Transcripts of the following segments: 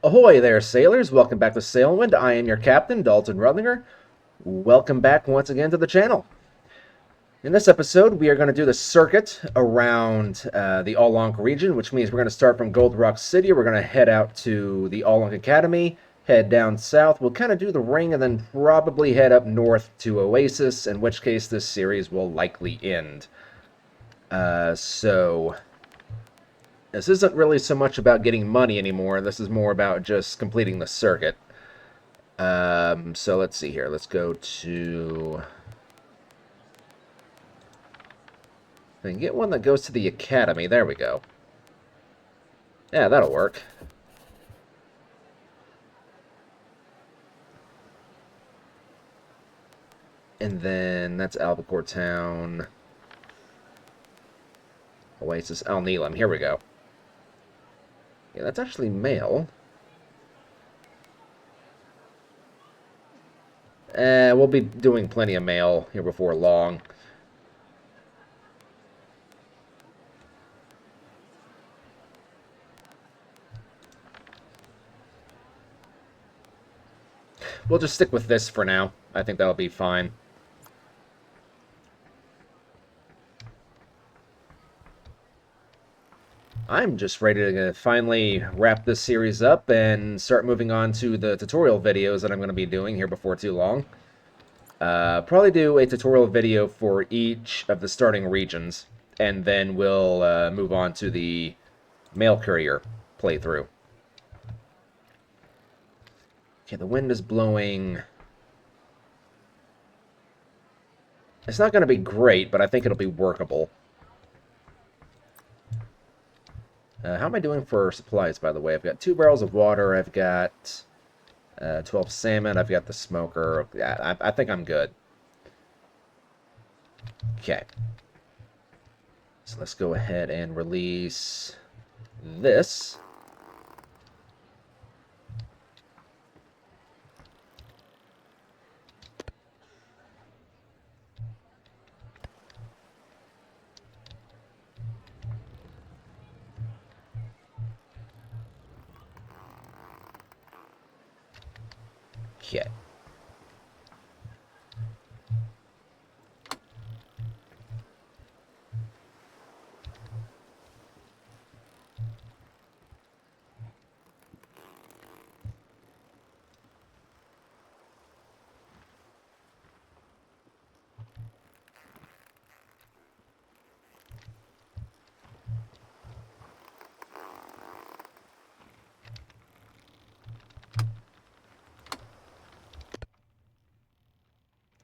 Ahoy there, sailors! Welcome back to Sailwind. I am your captain, Dalton Rutlinger. Welcome back once again to the channel. In this episode, we are going to do the circuit around the Ankh region, which means we're going to start from Gold Rock City. We're going to head out to the Ankh Academy, head down south. We'll kind of do the ring and then probably head up north to Oasis, in which case this series will likely end. This isn't really so much about getting money anymore. This is more about just completing the circuit. So let's see here. Let's go to... Then get one that goes to the academy. There we go. Yeah, that'll work. And then that's Albacore Town. Oasis Al Neelam. Here we go. Yeah, that's actually mail. We'll be doing plenty of mail here before long. We'll just stick with this for now. I think that'll be fine. I'm just ready to finally wrap this series up and start moving on to the tutorial videos that I'm going to be doing here before too long. Probably do a tutorial video for each of the starting regions, and then we'll move on to the mail courier playthrough. Okay, the wind is blowing. It's not going to be great, but I think it'll be workable. How am I doing for supplies, by the way? I've got 2 barrels of water. I've got 12 salmon. I've got the smoker. Yeah, I think I'm good. Okay. So let's go ahead and release this. Okay.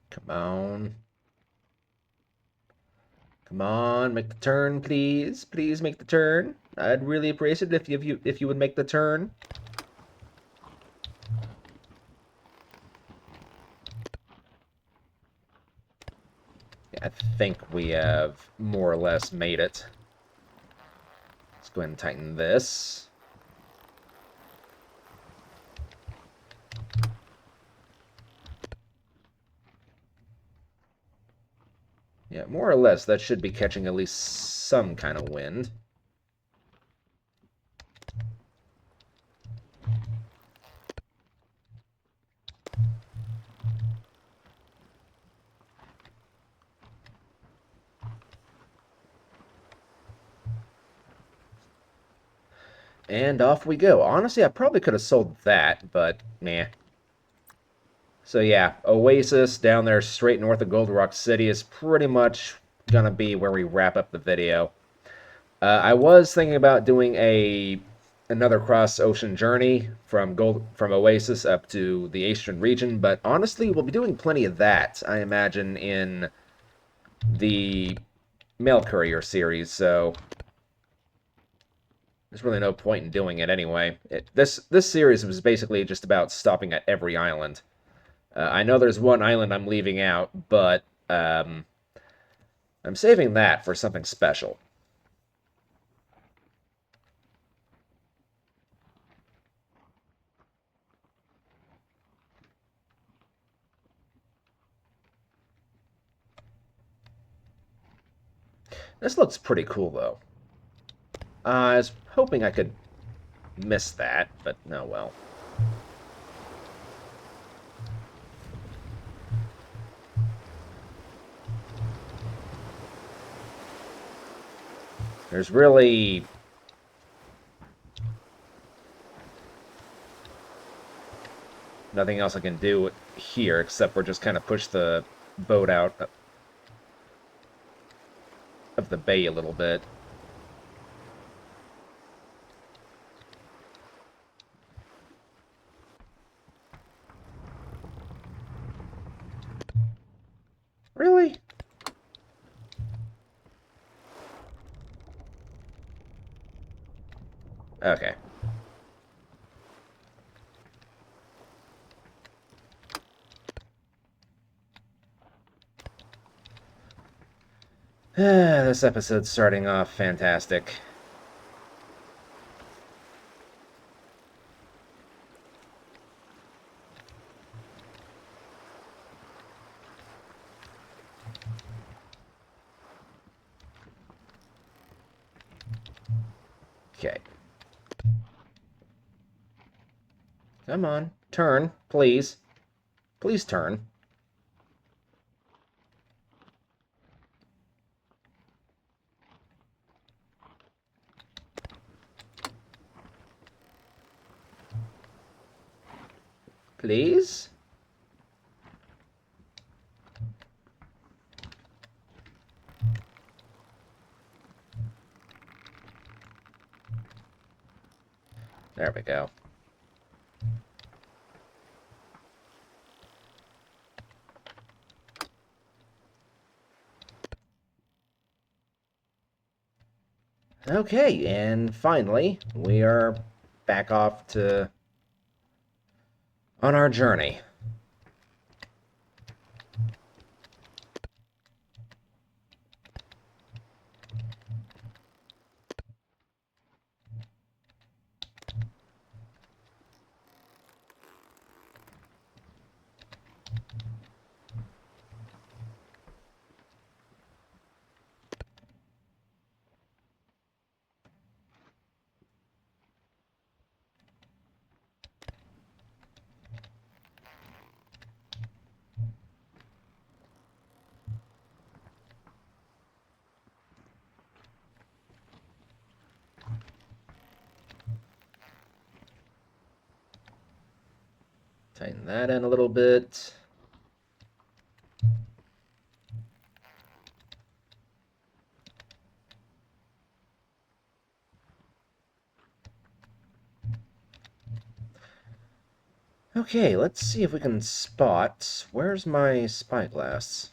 Come on. Come on, make the turn, please. Please make the turn. I'd really appreciate it if you would make the turn. I think we have more or less made it. Let's go ahead and tighten this. Yeah, more or less, that should be catching at least some kind of wind. And off we go. Honestly, I probably could have sold that, but nah. So yeah, Oasis down there straight north of Gold Rock City is pretty much gonna be where we wrap up the video. I was thinking about doing another cross-ocean journey from Oasis up to the Eastern region, but honestly, we'll be doing plenty of that, I imagine, in the mail courier series, so there's really no point in doing it anyway. This series was basically just about stopping at every island. I know there's one island I'm leaving out, but I'm saving that for something special. This looks pretty cool, though. I was hoping I could missed that, but no, well. There's really nothing else I can do here except for just kind of push the boat out of the bay a little bit. Really? Okay. This episode's starting off fantastic. Okay. Come on. Turn, please. Please turn. Please? There we go. Okay, and finally, we are back off to on our journey. Tighten that in a little bit. Okay, let's see if we can spot... Where's my spyglass?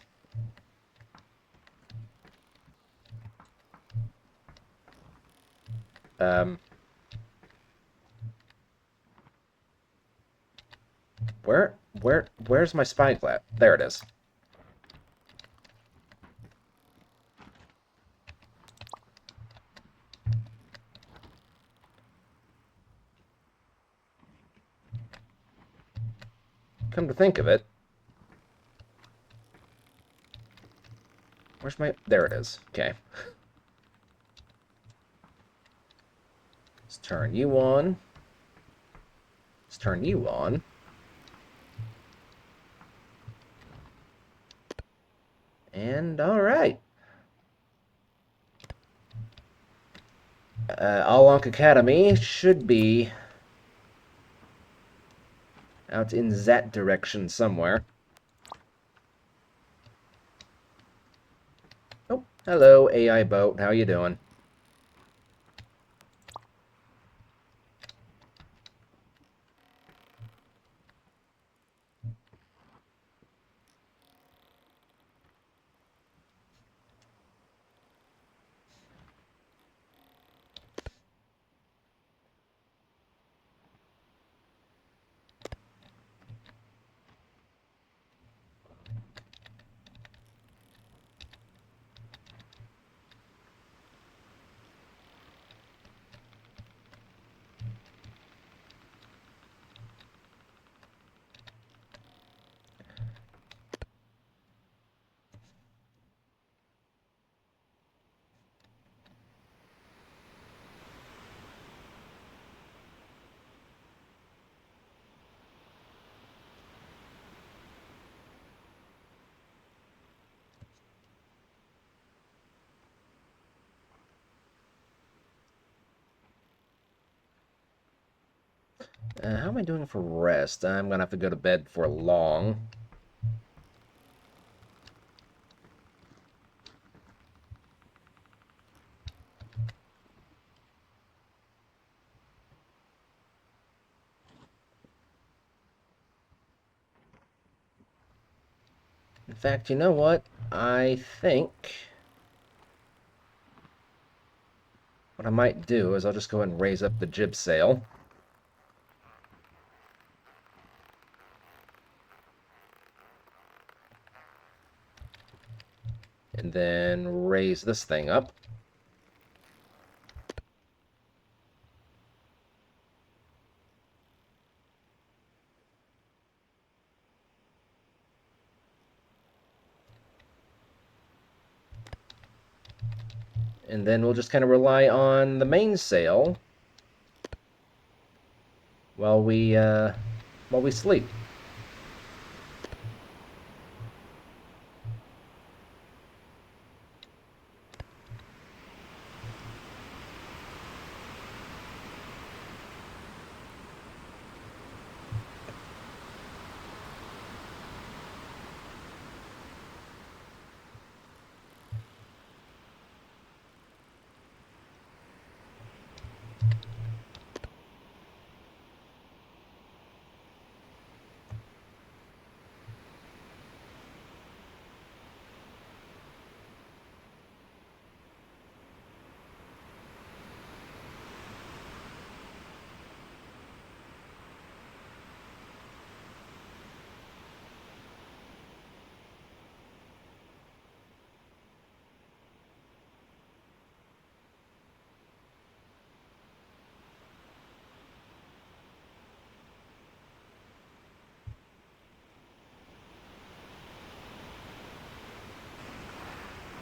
Um... Where's my spyglass? There it is. Come to think of it, where's my... There it is. Okay. Let's turn you on. Let's turn you on. And alright. Ankh Academy should be out in that direction somewhere. Oh, hello, AI boat. How you doing? How am I doing for rest? I'm gonna have to go to bed for long. In fact, you know what? I think what I might do is I'll just go ahead and raise up the jib sail. And then raise this thing up. And then we'll just kind of rely on the mainsail while we sleep.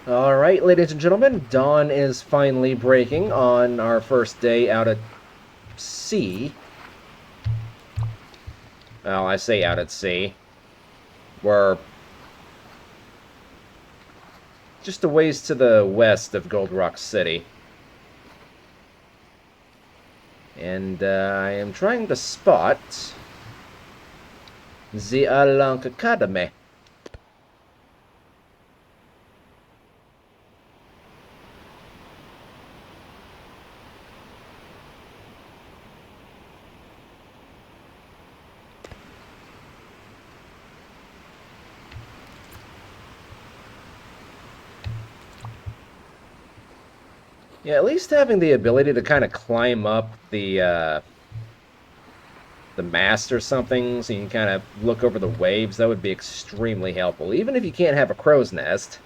All right, ladies and gentlemen, dawn is finally breaking on our first day out at sea. Well, I say out at sea. We're just a ways to the west of Gold Rock City. And I am trying to spot the Ankh Academy. Yeah, at least having the ability to kind of climb up the mast or something, so you can kind of look over the waves, that would be extremely helpful. Even if you can't have a crow's nest,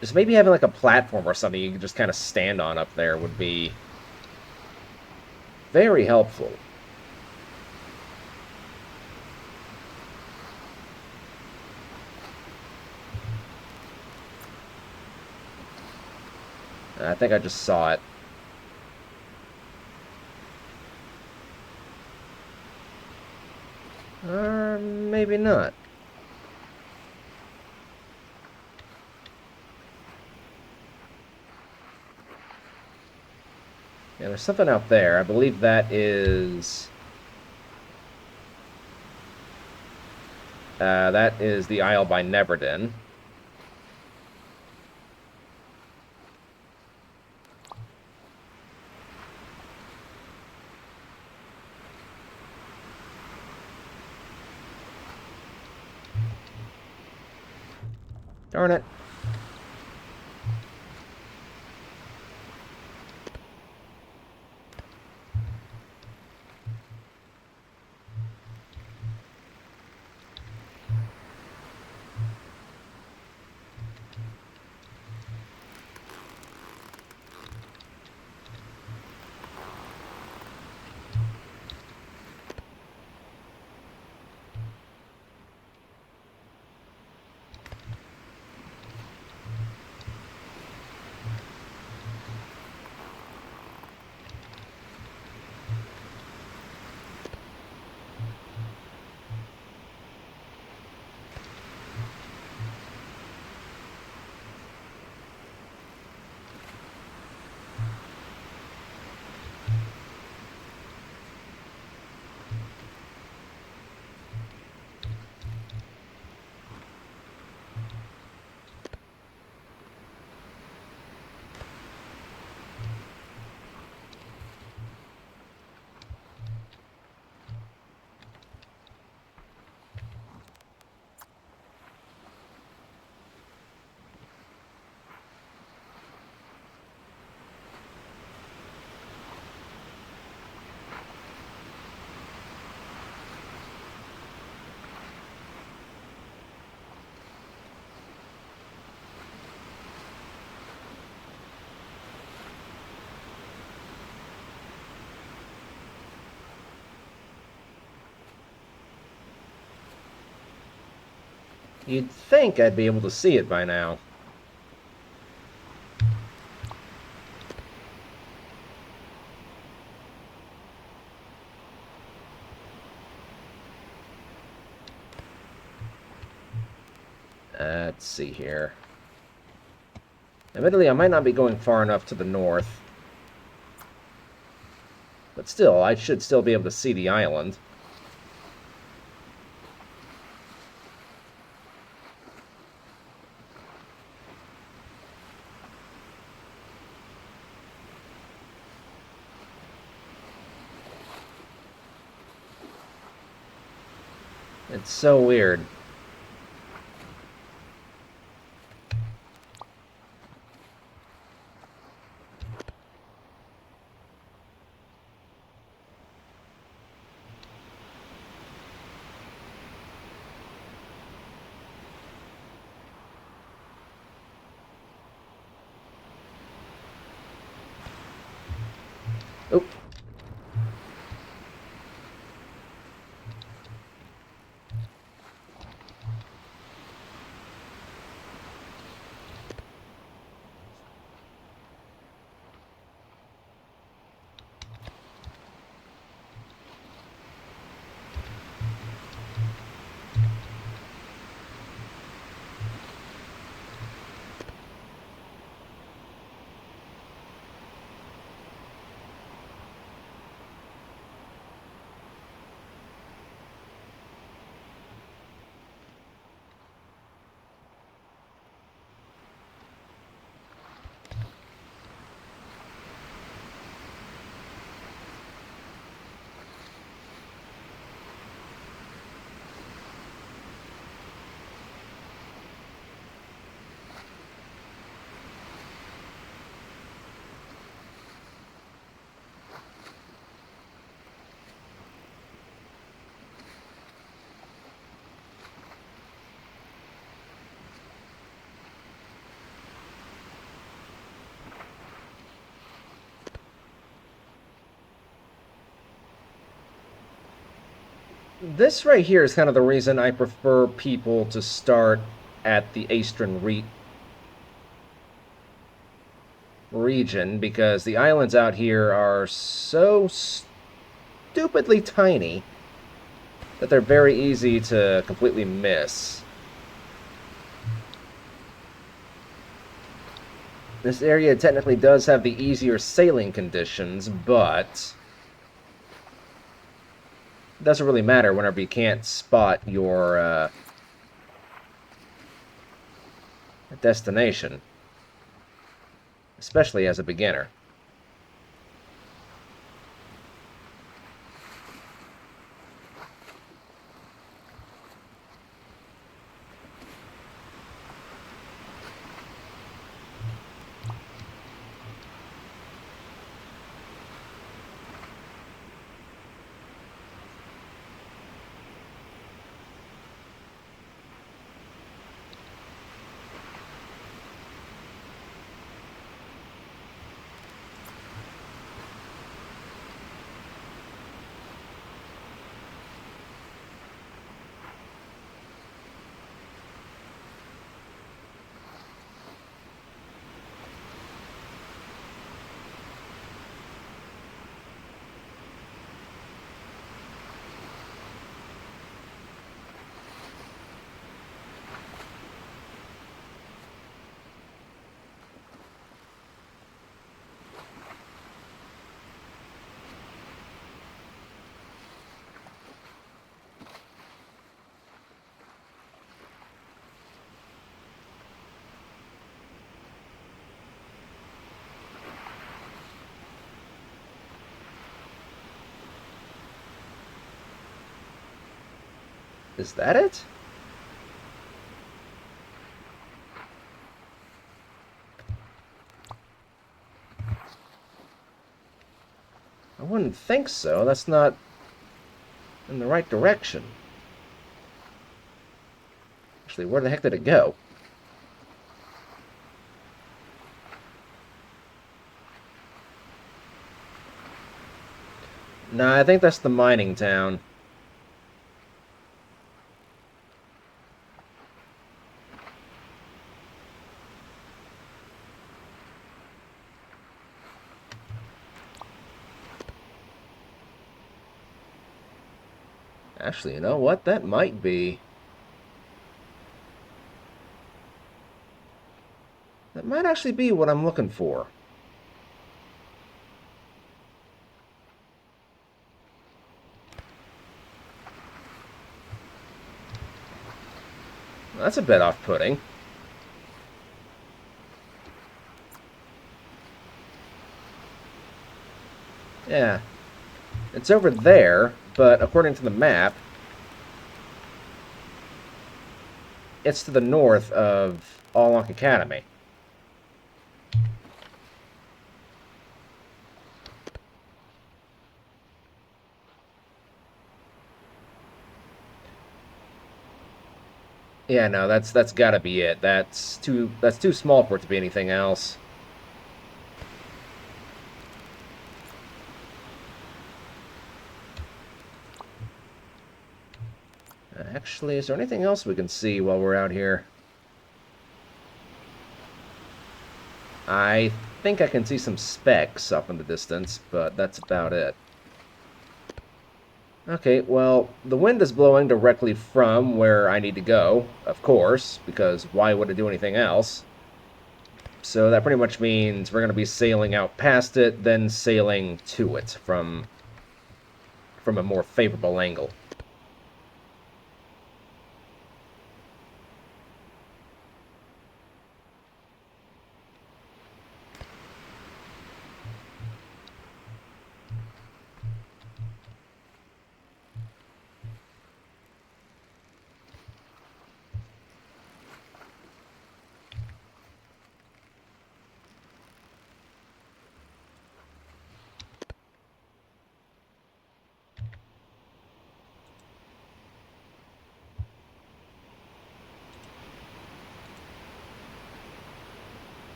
just maybe having like a platform or something you can just kind of stand on up there would be very helpful. I think I just saw it. Or maybe not. Yeah, there's something out there. I believe that is... that is the Isle by Neverdin. Darn it. You'd think I'd be able to see it by now. Let's see here. Admittedly, I might not be going far enough to the north. But still, I should still be able to see the island. It's so weird. Oh. This right here is kind of the reason I prefer people to start at the Eastern region, because the islands out here are so stupidly tiny that they're very easy to completely miss. This area technically does have the easier sailing conditions, but it doesn't really matter whenever you can't spot your destination, especially as a beginner. Is that it? I wouldn't think so. That's not in the right direction. Actually, where the heck did it go? Nah, I think that's the mining town. Actually, you know what? That might be... That might actually be what I'm looking for. That's a bit off-putting. Yeah. It's over there, but according to the map, it's to the north of Ankh Academy. Yeah, no, that's got to be it. That's too small for it to be anything else. Actually, is there anything else we can see while we're out here? I think I can see some specks up in the distance, but that's about it. Okay, well, the wind is blowing directly from where I need to go, of course, because why would it do anything else? So that pretty much means we're going to be sailing out past it, then sailing to it from a more favorable angle.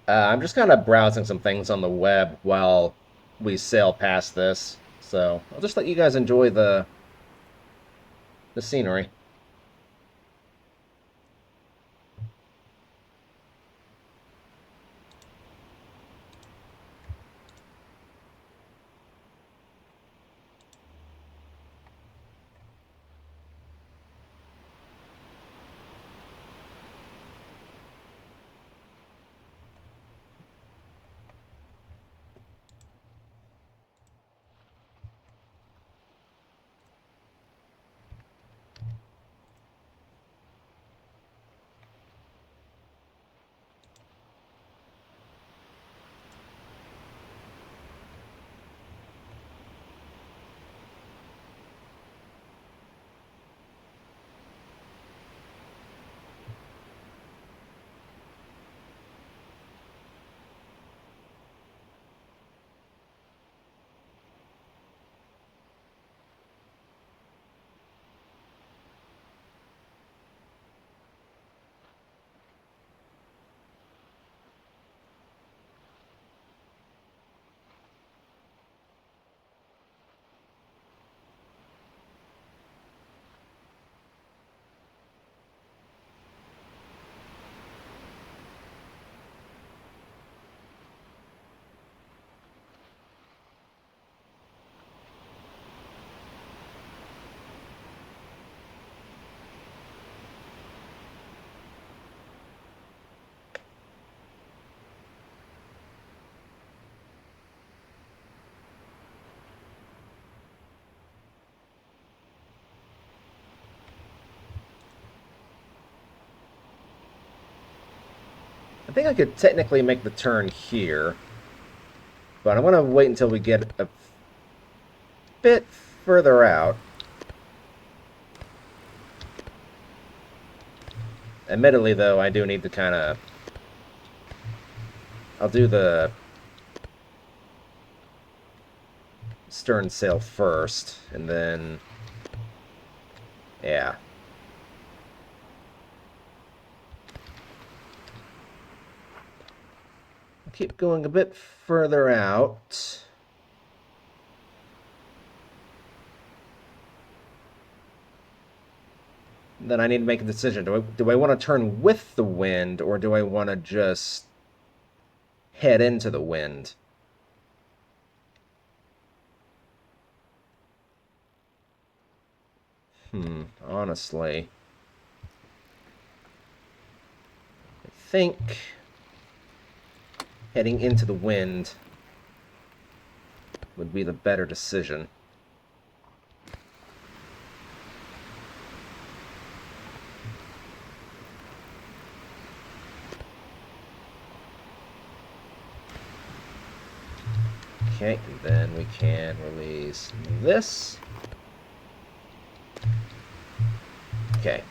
I'm just kind of browsing some things on the web while we sail past this, so I'll just let you guys enjoy the scenery. I think I could technically make the turn here, but I'm going to wait until we get a bit further out. Admittedly, though, I do need to kind of... I'll do the stern sail first, and then... Yeah. Keep going a bit further out. Then I need to make a decision. Do I want to turn with the wind, or do I want to just head into the wind? Honestly, I think heading into the wind would be the better decision. Okay, and then we can release this. Okay.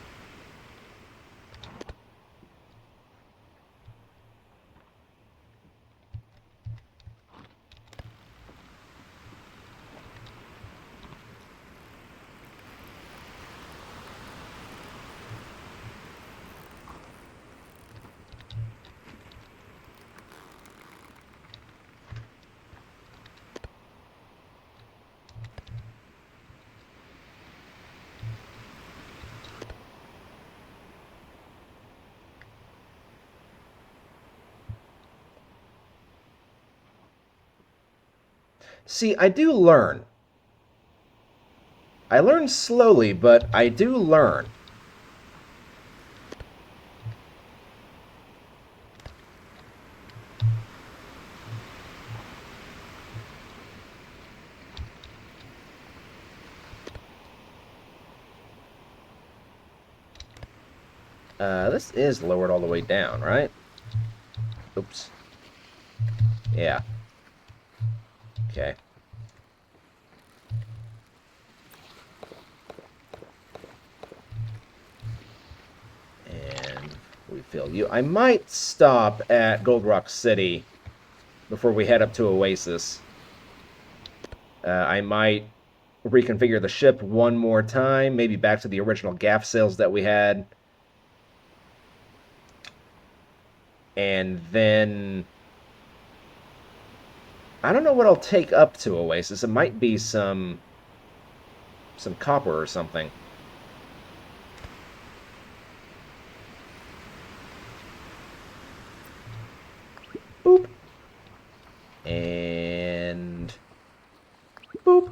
See, I do learn. I learn slowly, but I do learn. This is lowered all the way down, right? Oops. Yeah. Okay. And refill you. I might stop at Gold Rock City before we head up to Oasis. I might reconfigure the ship one more time, maybe back to the original gaff sails that we had. And then... I don't know what I'll take up to Oasis. It might be some copper or something. Boop. And... boop.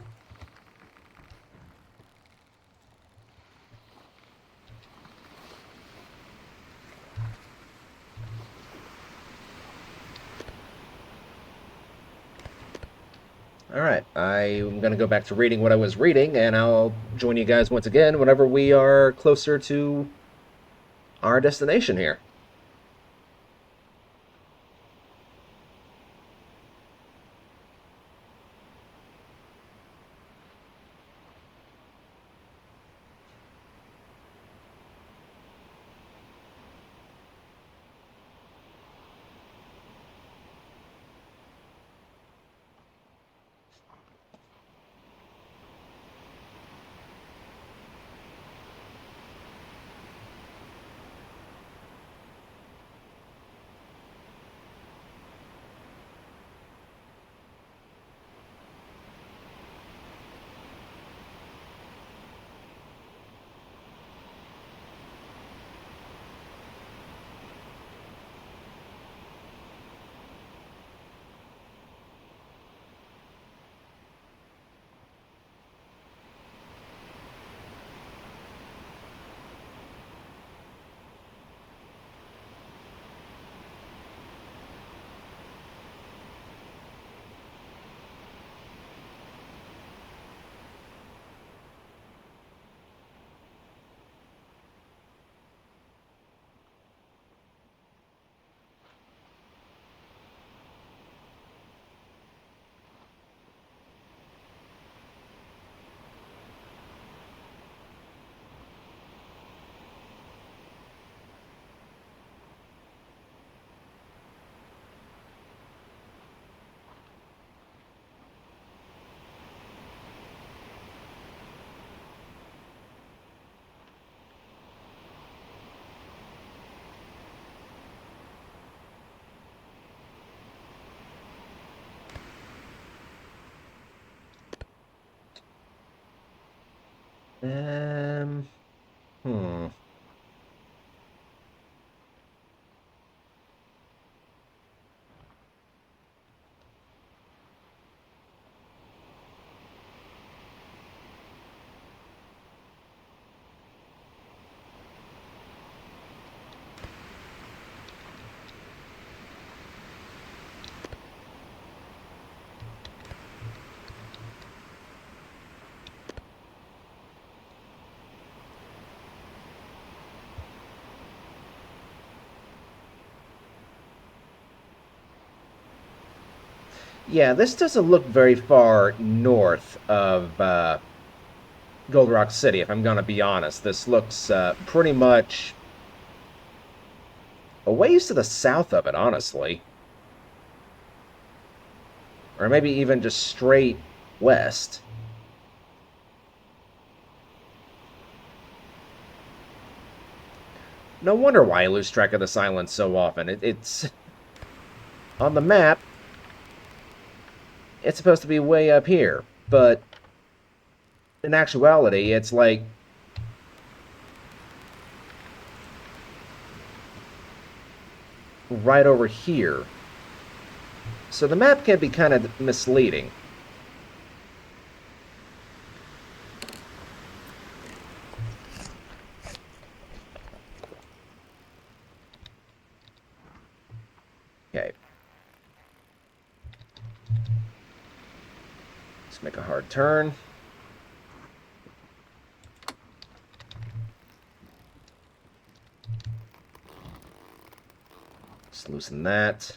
Alright, I'm going to go back to reading what I was reading, and I'll join you guys once again whenever we are closer to our destination here. Um, hmm. Yeah, this doesn't look very far north of Gold Rock City, if I'm going to be honest. This looks pretty much a ways to the south of it, honestly. Or maybe even just straight west. No wonder why I lose track of this island so often. It's on the map, it's supposed to be way up here, but in actuality, it's like right over here. So the map can be kind of misleading. Okay, let's make a hard turn. Let's loosen that.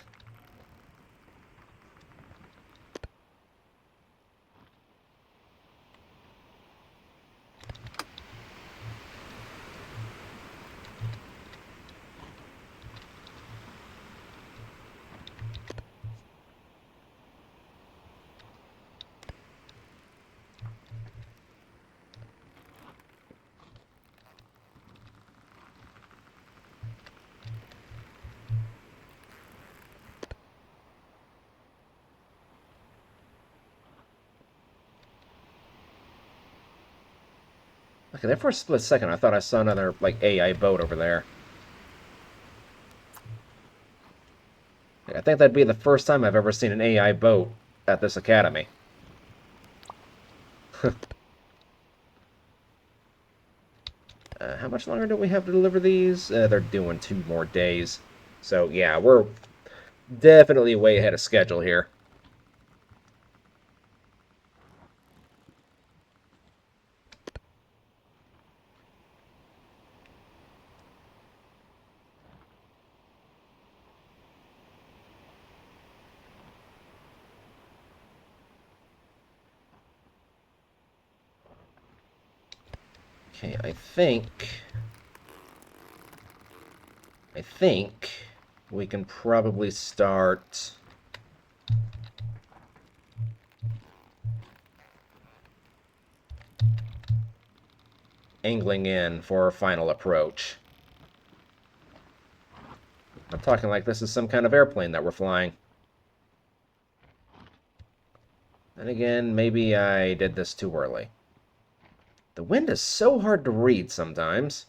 Okay, there for a split second, I thought I saw another, like, AI boat over there. I think that'd be the first time I've ever seen an AI boat at this academy. How much longer do we have to deliver these? They're doing 2 more days. So, yeah, we're definitely way ahead of schedule here. Okay, I think we can probably start angling in for our final approach. I'm talking like this is some kind of airplane that we're flying. And again, maybe I did this too early. The wind is so hard to read sometimes.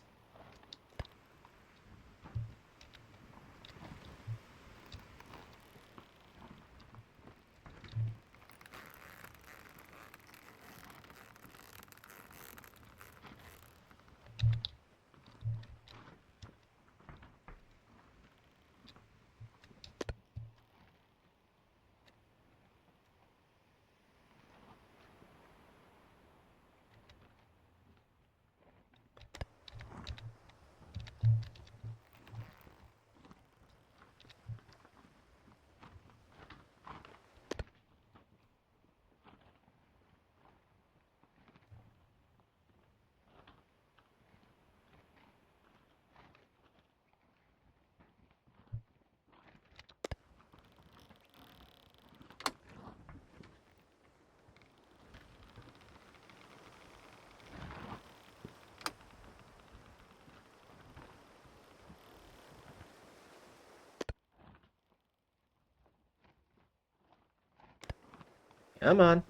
Come on.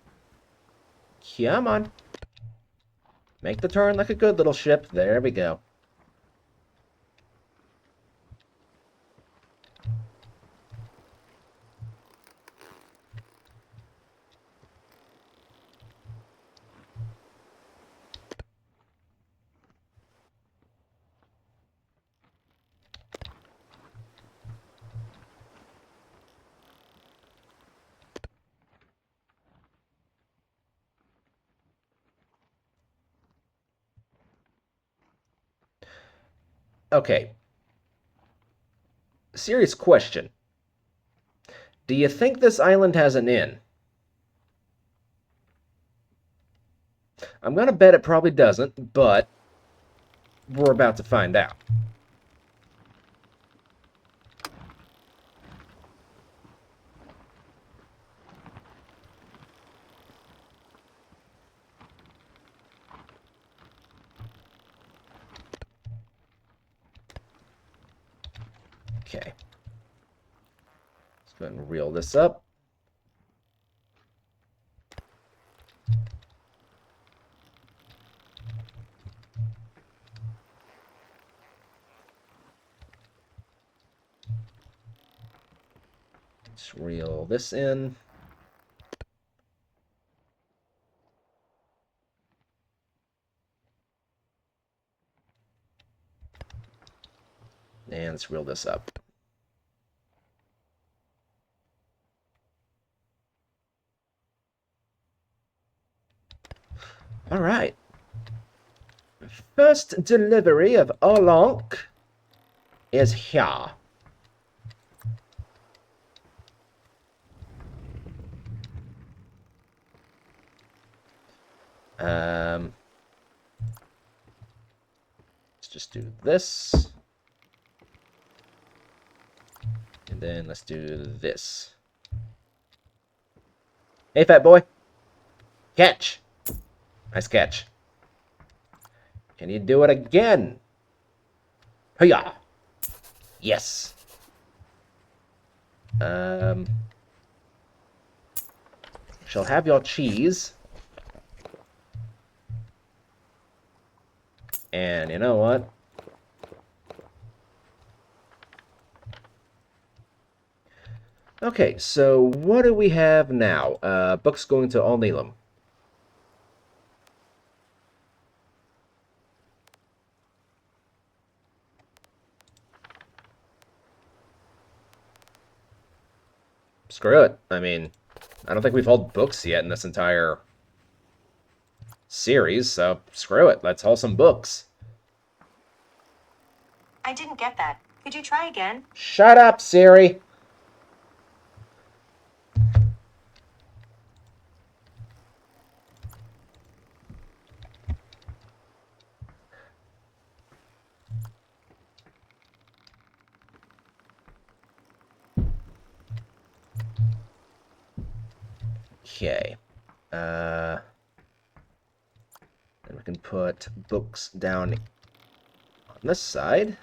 Come on. Make the turn like a good little ship. There we go. Okay. Serious question. Do you think this island has an inn? I'm gonna bet it probably doesn't, but we're about to find out. Okay. Let's go ahead and reel this up. Let's reel this in. And let's reel this up. All right. First delivery of our Ankh is here. Let's just do this. And then let's do this. Hey, fat boy. Catch. Nice catch. Can you do it again? Hiya. Yes. Shall have your cheese. And you know what? Okay, so what do we have now? Book's going to All Neelam. Screw it. I mean, I don't think we've hauled books yet in this entire series, so screw it. Let's haul some books. I didn't get that. Could you try again? Shut up, Siri. Okay. And we can put books down on this side.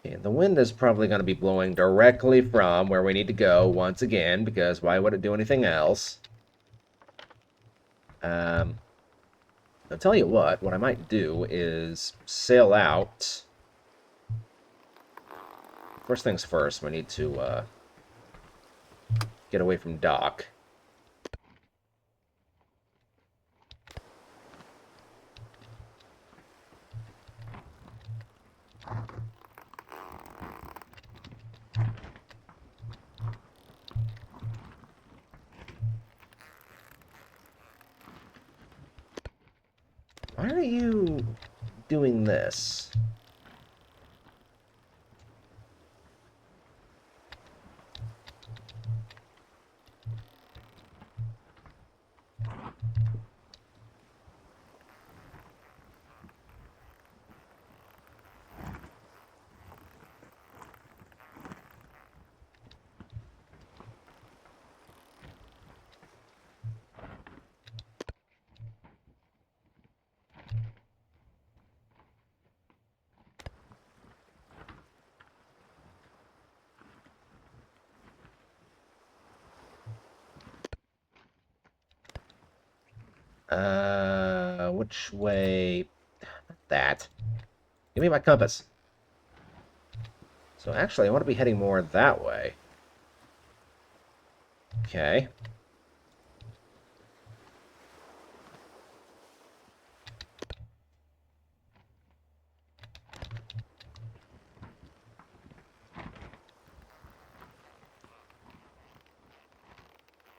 And the wind is probably going to be blowing directly from where we need to go once again, because why would it do anything else? I'll tell you what I might do is sail out. First things first, we need to get away from dock. Why are you doing this? Which way? That. Give me my compass. So actually, I want to be heading more that way. Okay.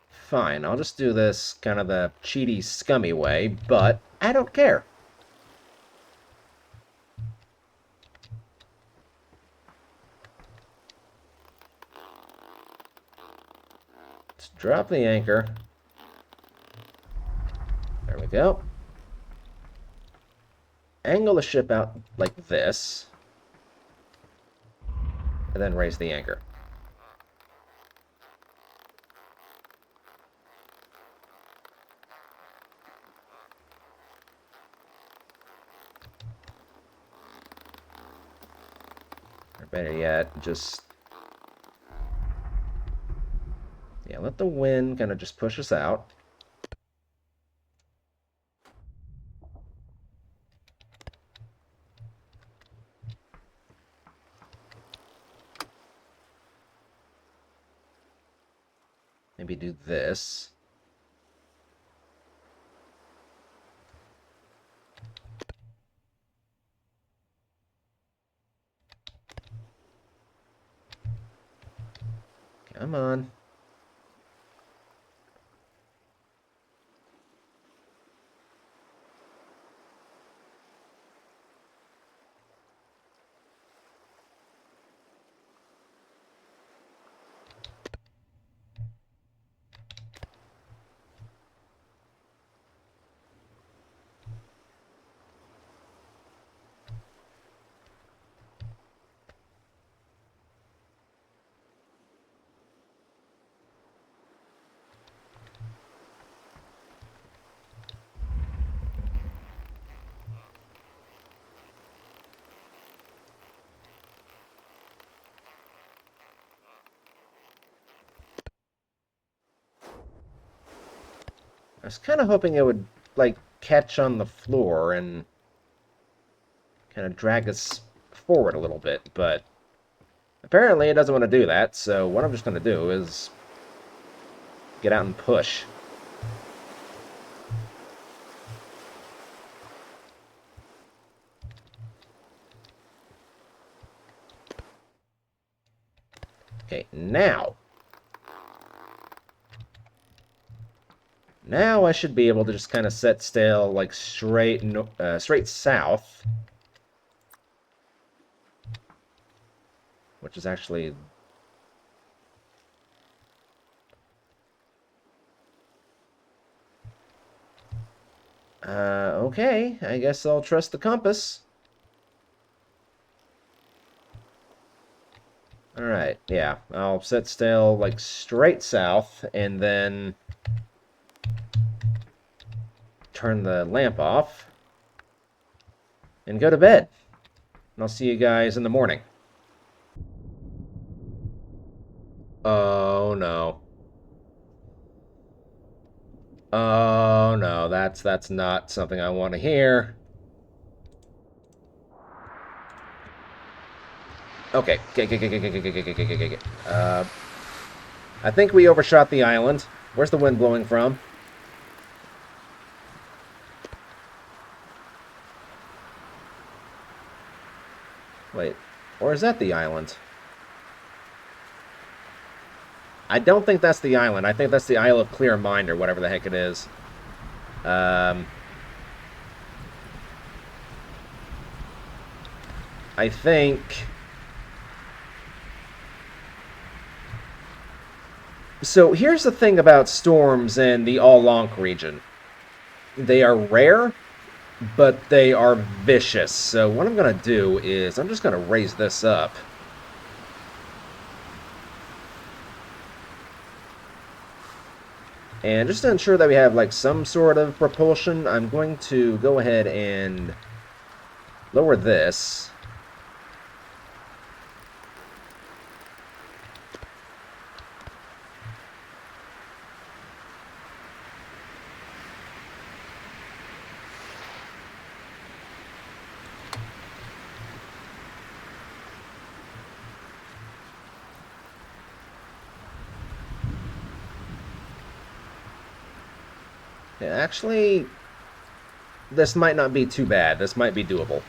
Fine, I'll just do this kind of the cheaty, scummy way, but I don't care. Let's drop the anchor. There we go. Angle the ship out like this, and then raise the anchor. Or better yet, just... yeah, let the wind kind of just push us out. Maybe do this. Come on. I was kind of hoping it would, like, catch on the floor and kind of drag us forward a little bit, but apparently it doesn't want to do that, so what I'm just going to do is get out and push. Okay, now I should be able to just kind of set sail like straight south, which is actually okay. I guess I'll trust the compass. All right, yeah, I'll set sail like straight south, and then turn the lamp off and go to bed. And I'll see you guys in the morning. Oh no. Oh no, that's not something I want to hear. Okay. Okay. I think we overshot the island. Where's the wind blowing from? Wait, or is that the island? I don't think that's the island. I think that's the Isle of Clear Mind or whatever the heck it is. I think... so here's the thing about storms in the Ankh region. They are rare, but they are vicious. So what I'm going to do is I'm just going to raise this up. And just to ensure that we have like some sort of propulsion, I'm going to go ahead and lower this. Yeah, actually, this might not be too bad. This might be doable.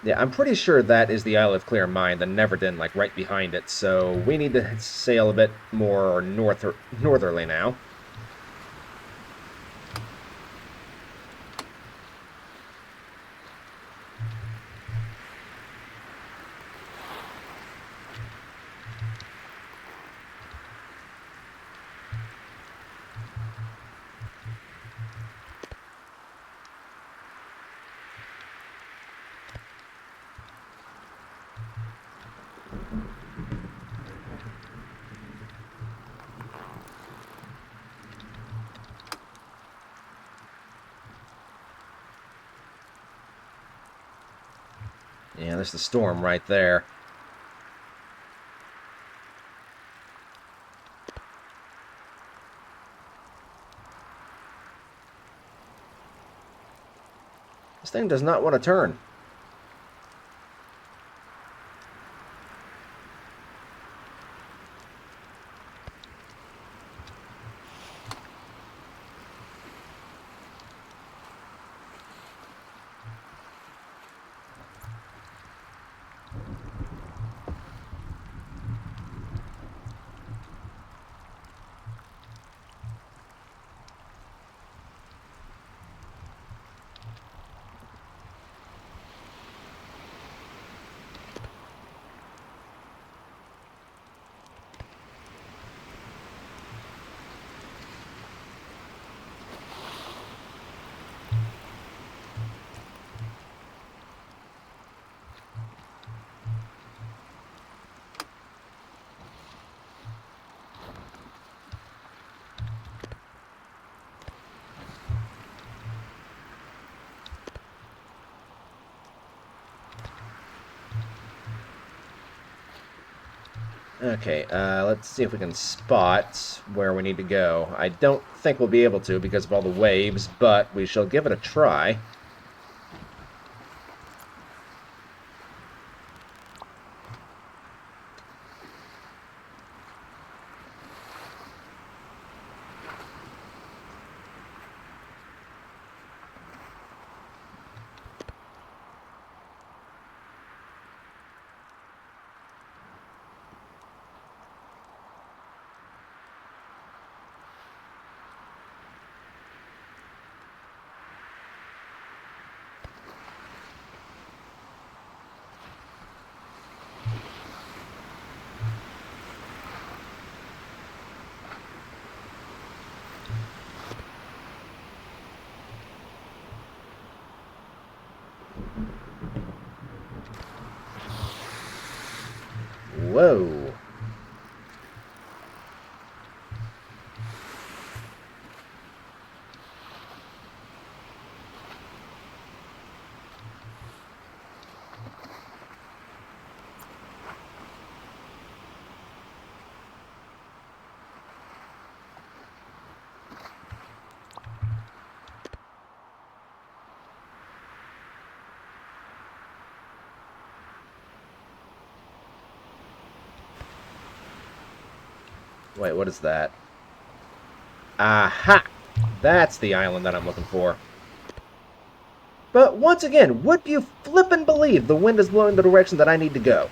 Yeah, I'm pretty sure that is the Isle of Clear Mine, the Neverdin, like right behind it. So we need to sail a bit more northerly now. Yeah, there's the storm right there. This thing does not want to turn. Okay, let's see if we can spot where we need to go. I don't think we'll be able to because of all the waves, but we shall give it a try. Whoa. Wait, what is that? Aha! That's the island that I'm looking for. But once again, would you flippin' believe the wind is blowing the direction that I need to go?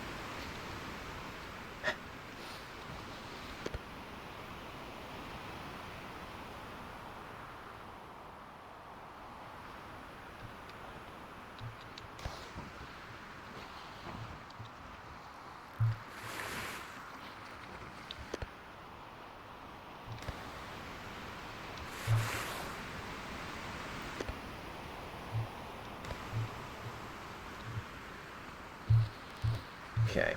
Okay.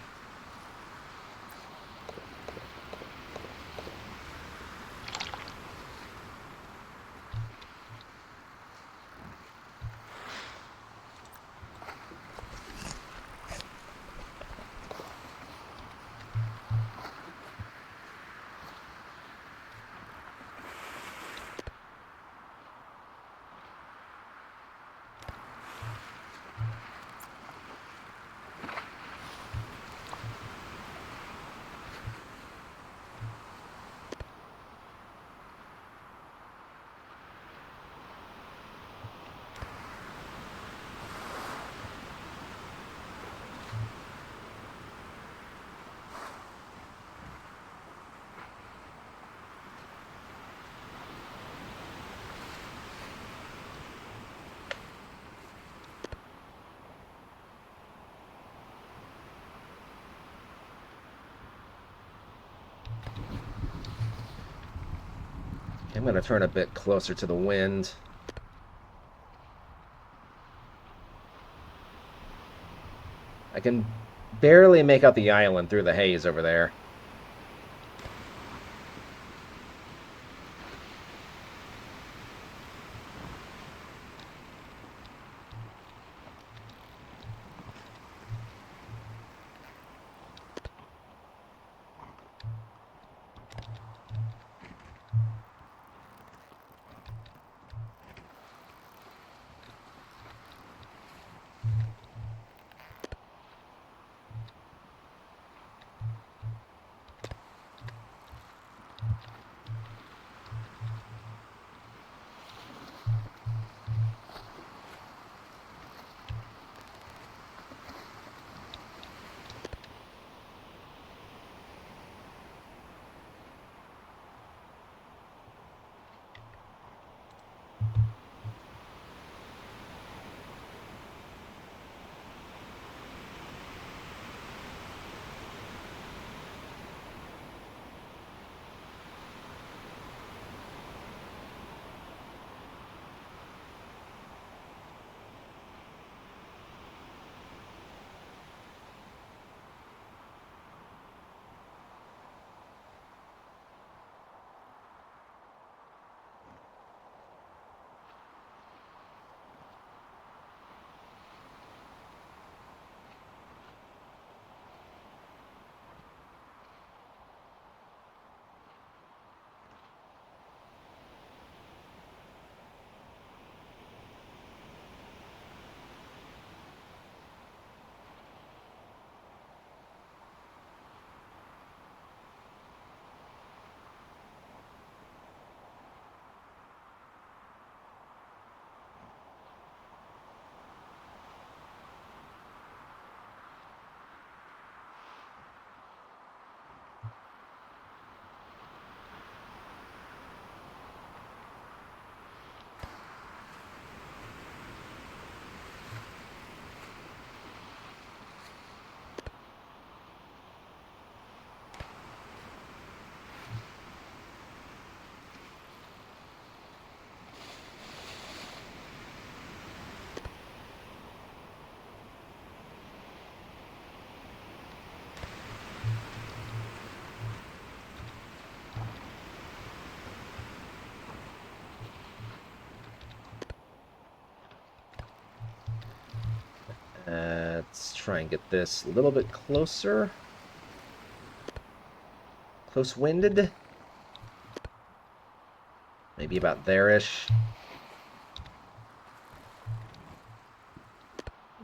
I'm going to turn a bit closer to the wind. I can barely make out the island through the haze over there. Let's try and get this a little bit closer. Close-winded. Maybe about there-ish.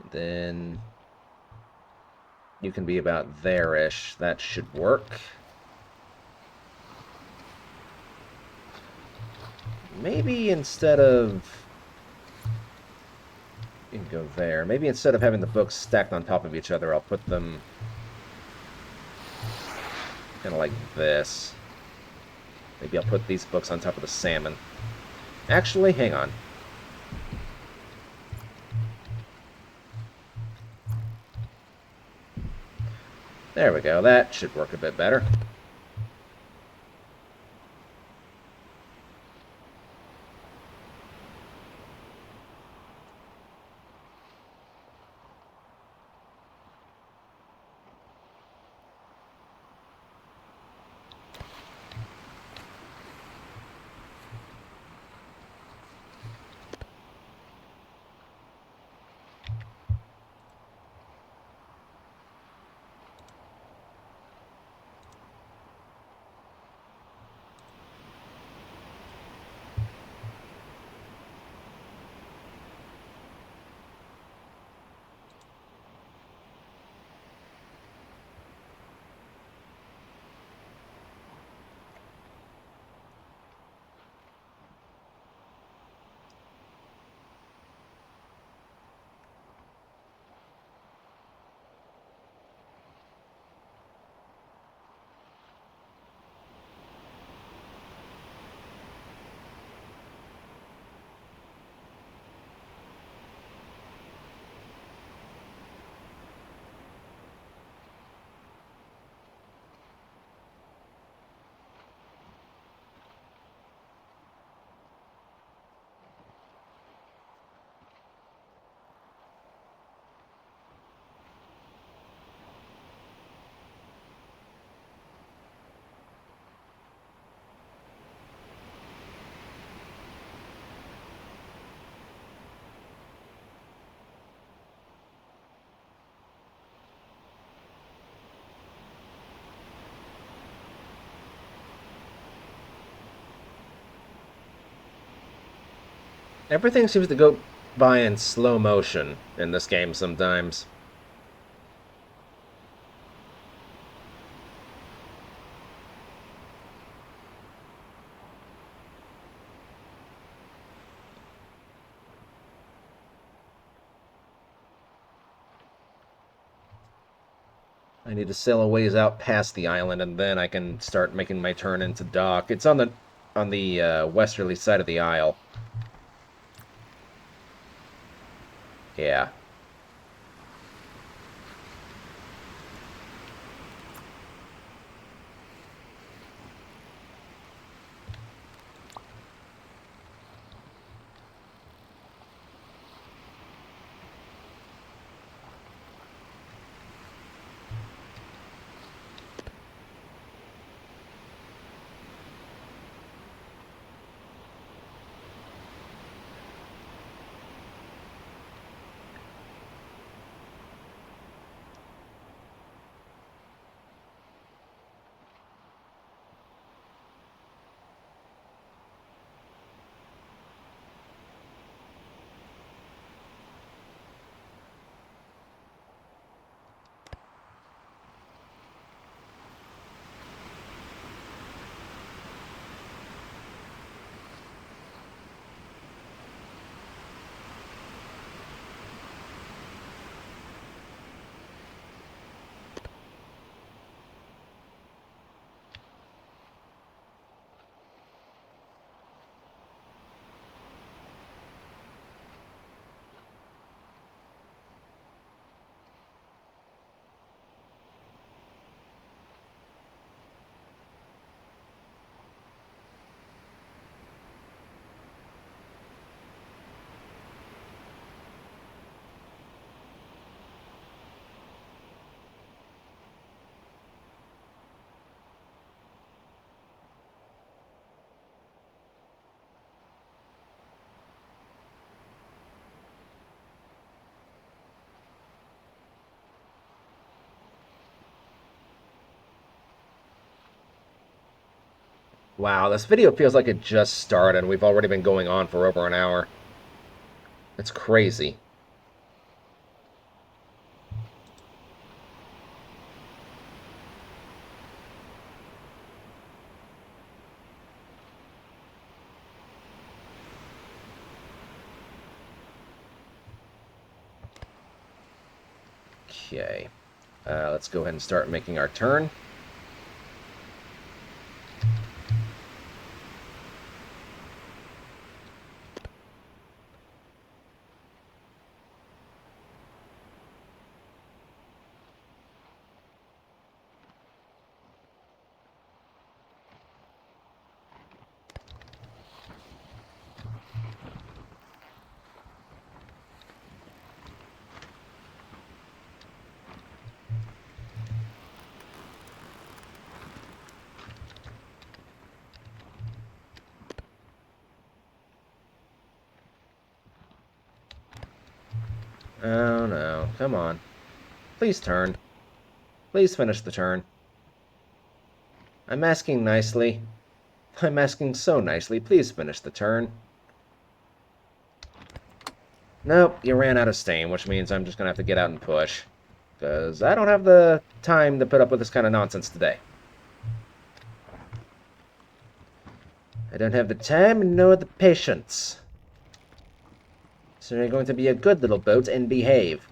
Then you can be about there-ish. That should work. Maybe instead of... You can go there. Maybe instead of having the books stacked on top of each other, I'll put them kind of like this. Maybe I'll put these books on top of the salmon. Actually, hang on. There we go. That should work a bit better. Everything seems to go by in slow motion in this game sometimes. I need to sail a ways out past the island, and then I can start making my turn into dock. It's on the westerly side of the isle. Yeah. Wow, this video feels like it just started, and we've already been going on for over an hour. It's crazy. Okay. Let's go ahead and start making our turn. Oh no, come on. Please turn. Please finish the turn. I'm asking nicely. I'm asking so nicely. Please finish the turn. Nope, you ran out of steam, which means I'm just gonna have to get out and push. Because I don't have the time to put up with this kind of nonsense today. I don't have the time nor the patience. So you're going to be a good little boat and behave.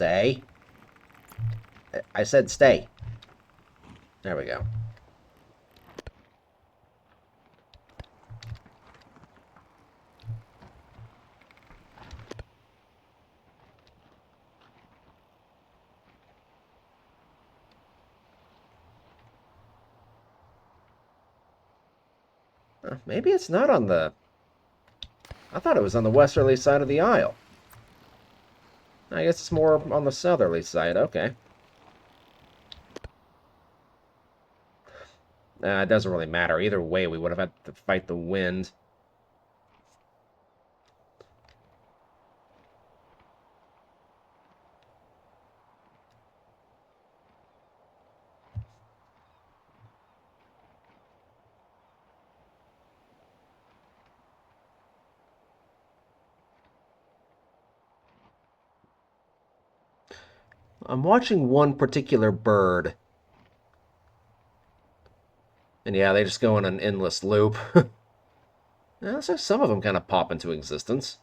Stay. I said stay. There we go. Maybe it's not on the... I thought it was on the westerly side of the isle. I guess it's more on the southerly side. Okay. It doesn't really matter. Either way, we would have had to fight the wind. I'm watching one particular bird. And yeah, they just go in an endless loop. So some of them kind of pop into existence.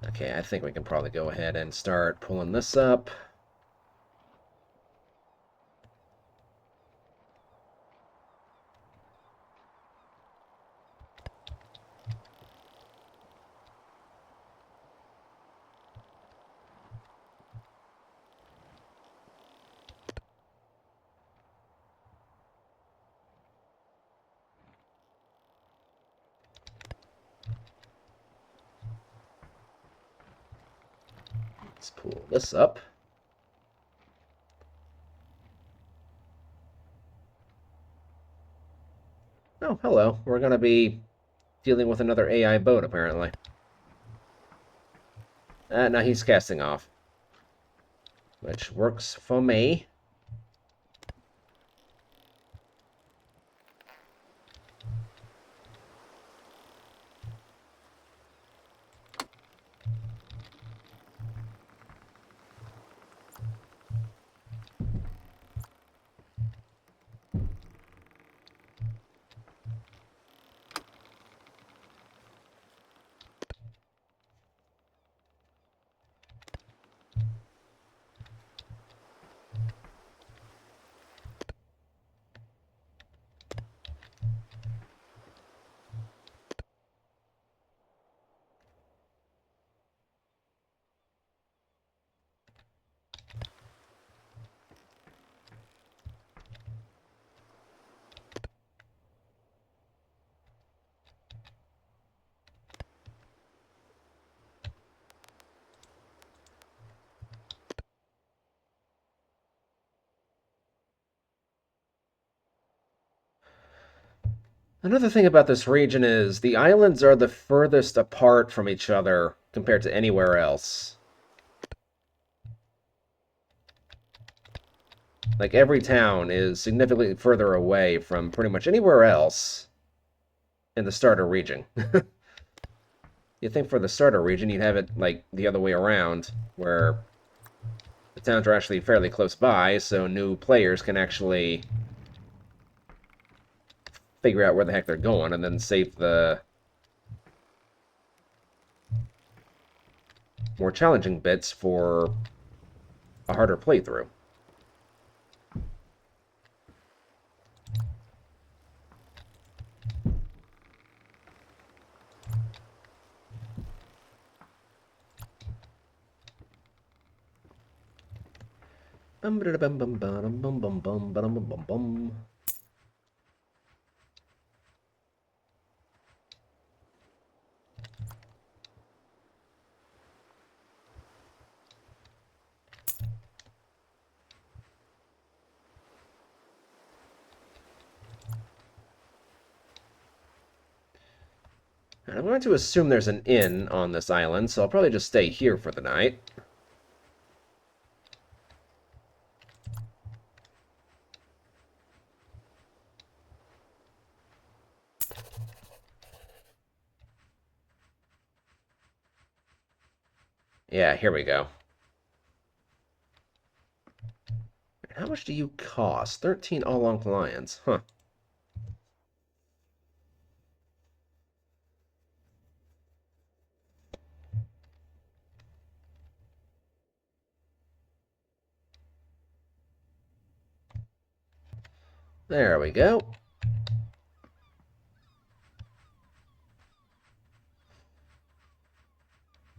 Okay, I think we can probably go ahead and start pulling this up. Let's pull this up. Oh, hello. We're going to be dealing with another AI boat, apparently. Now he's casting off, which works for me. Another thing about this region is the islands are the furthest apart from each other compared to anywhere else. Like, every town is significantly further away from pretty much anywhere else in the starter region. You'd think for the starter region you'd have it, like, the other way around, where the towns are actually fairly close by, so new players can actually figure out where the heck they're going and then save the more challenging bits for a harder playthrough. Bum bum bum bum bum bum bum bum bum bum. I'm going to assume there's an inn on this island, so I'll probably just stay here for the night. Yeah, here we go. How much do you cost? 13 all-on lions. Huh. There we go.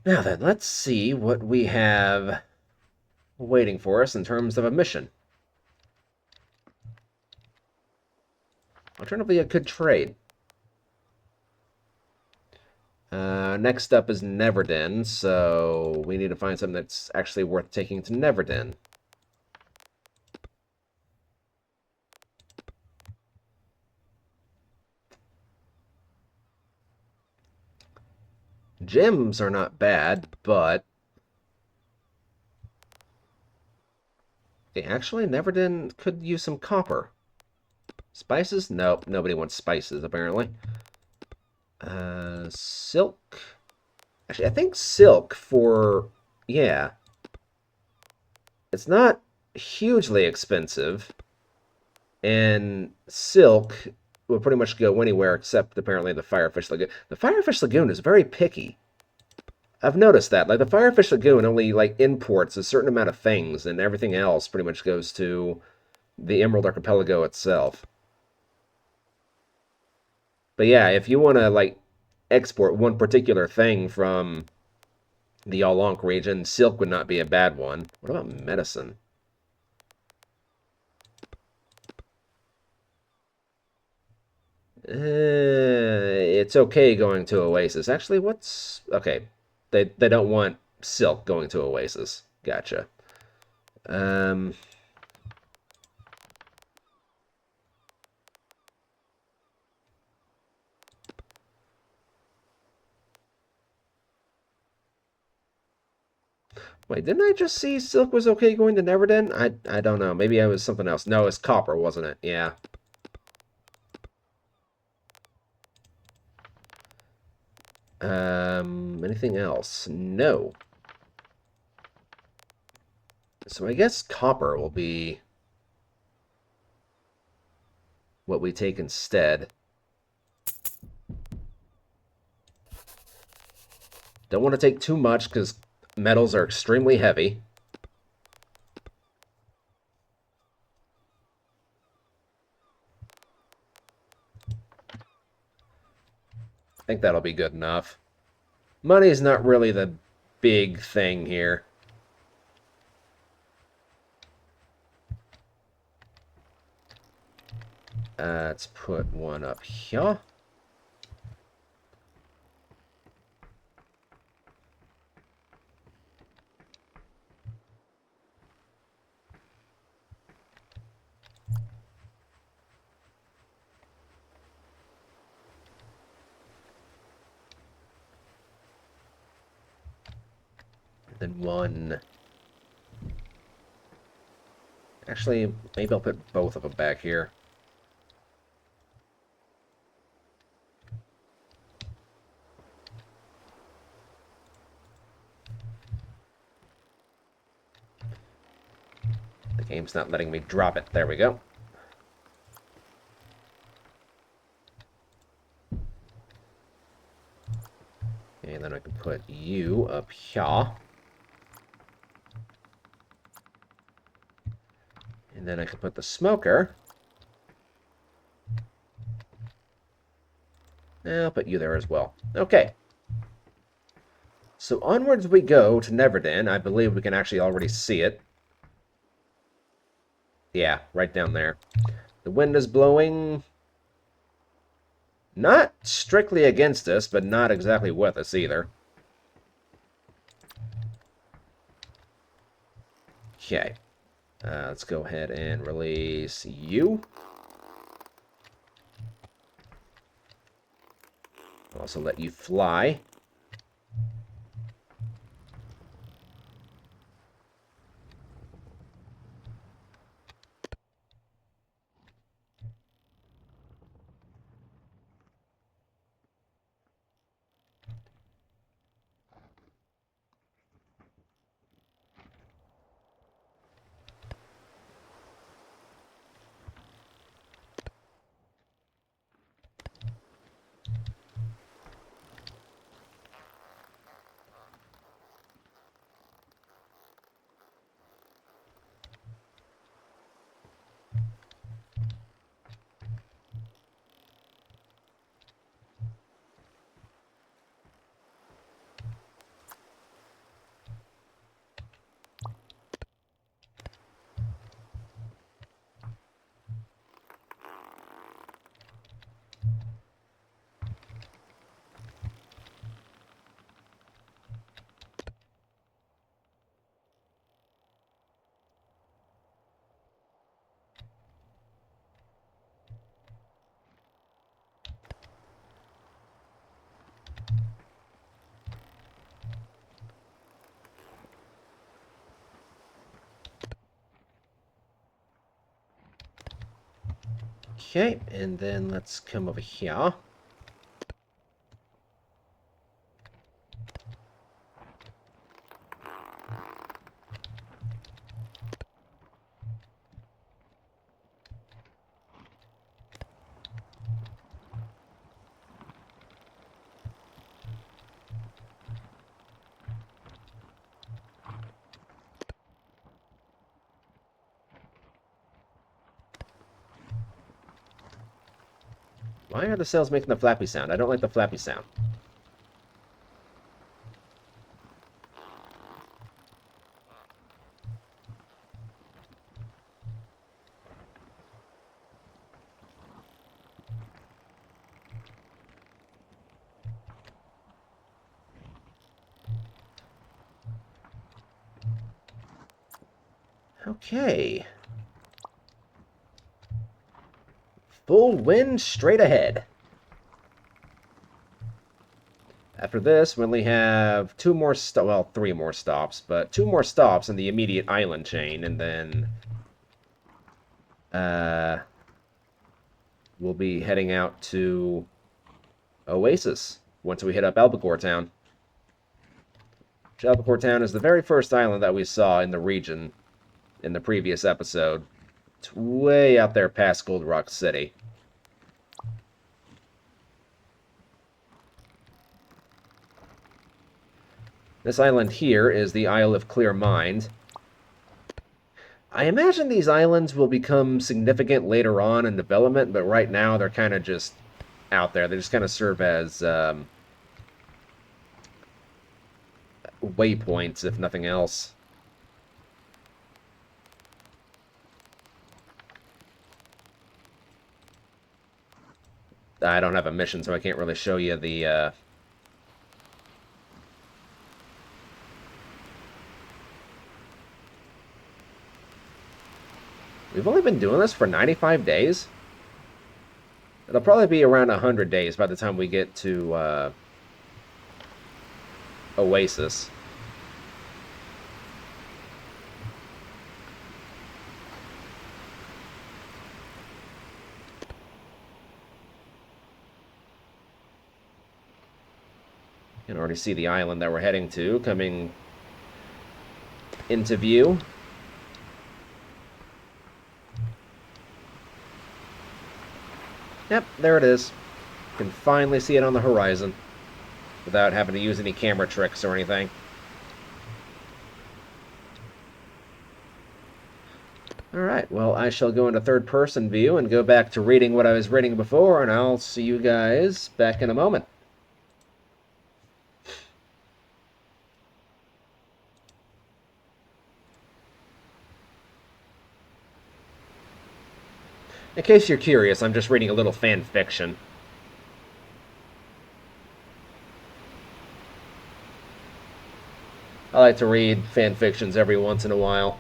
Now then, let's see what we have waiting for us in terms of a mission. Alternatively, a good trade. Next up is Neverdin, so we need to find something that's actually worth taking to Neverdin. Gems are not bad, but actually, Neverdin could use some copper. Spices? Nope, nobody wants spices, apparently. Silk? Actually, I think silk for... Yeah. It's not hugely expensive, and silk will pretty much go anywhere except apparently the Firefish Lagoon. The Firefish Lagoon is very picky. I've noticed that. Like, the Firefish Lagoon only, like, imports a certain amount of things, and everything else pretty much goes to the Emerald Archipelago itself. But yeah, if you want to, like, export one particular thing from the Ankh region, silk would not be a bad one. What about medicine? It's okay going to Oasis. Actually, what's... Okay, they don't want silk going to Oasis. Gotcha. Um, Wait, didn't I just see silk was okay going to Neverdin? I don't know. Maybe I was something else. No, it's copper, wasn't it? Yeah. Anything else? No. So I guess copper will be what we take instead. Don't want to take too much because metals are extremely heavy. I think that'll be good enough. Money's not really the big thing here. Let's put one up here. Then one. Actually, maybe I'll put both of them back here. The game's not letting me drop it. There we go. And then I can put you up here. And then I can put the smoker. And I'll put you there as well. Okay. So onwards we go to Neverdin. I believe we can actually already see it. Yeah, right down there. The wind is blowing. Not strictly against us, but not exactly with us either. Okay. Let's go ahead and release you. I'll also let you fly. Okay, and then let's come over here. Why are the sails making the flappy sound? I don't like the flappy sound. Okay. Full wind straight ahead. After this, we only have three more stops, but two more stops in the immediate island chain, and then we'll be heading out to Oasis once we hit up Albacore Town. Albacore Town is the very first island that we saw in the region in the previous episode. It's way out there past Gold Rock City. This island here is the Isle of Clear Mind. I imagine these islands will become significant later on in development, but right now they're kind of just out there. They just kind of serve as waypoints, if nothing else. I don't have a mission, so I can't really show you the... We've only been doing this for 95 days? It'll probably be around 100 days by the time we get to Oasis. You can already see the island that we're heading to coming into view. Yep, there it is. You can finally see it on the horizon without having to use any camera tricks or anything. Alright, well, I shall go into third-person view and go back to reading what I was reading before, and I'll see you guys back in a moment. In case you're curious, I'm just reading a little fan fiction. I like to read fan fictions every once in a while.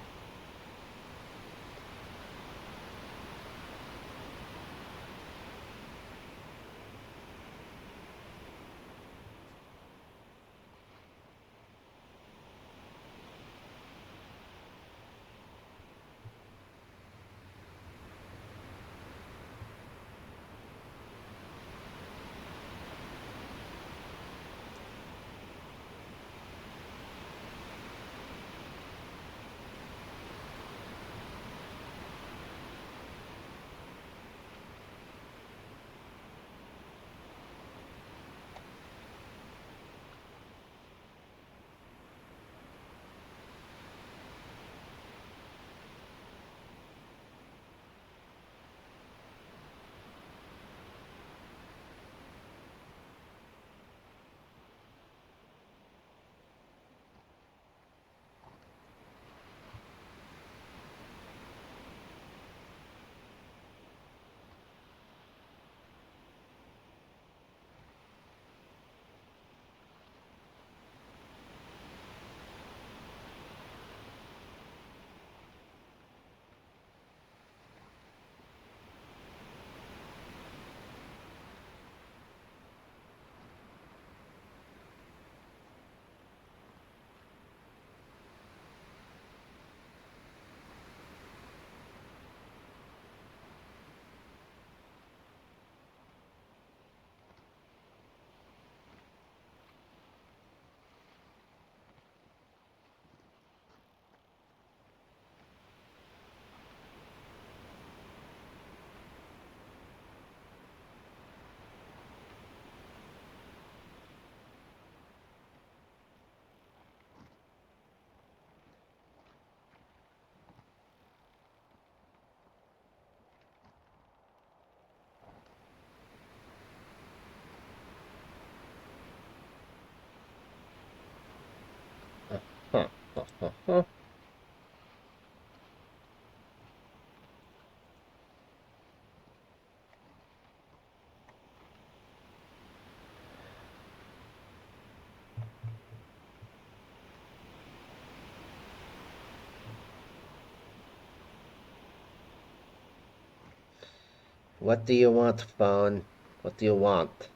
What do you want, phone? What do you want?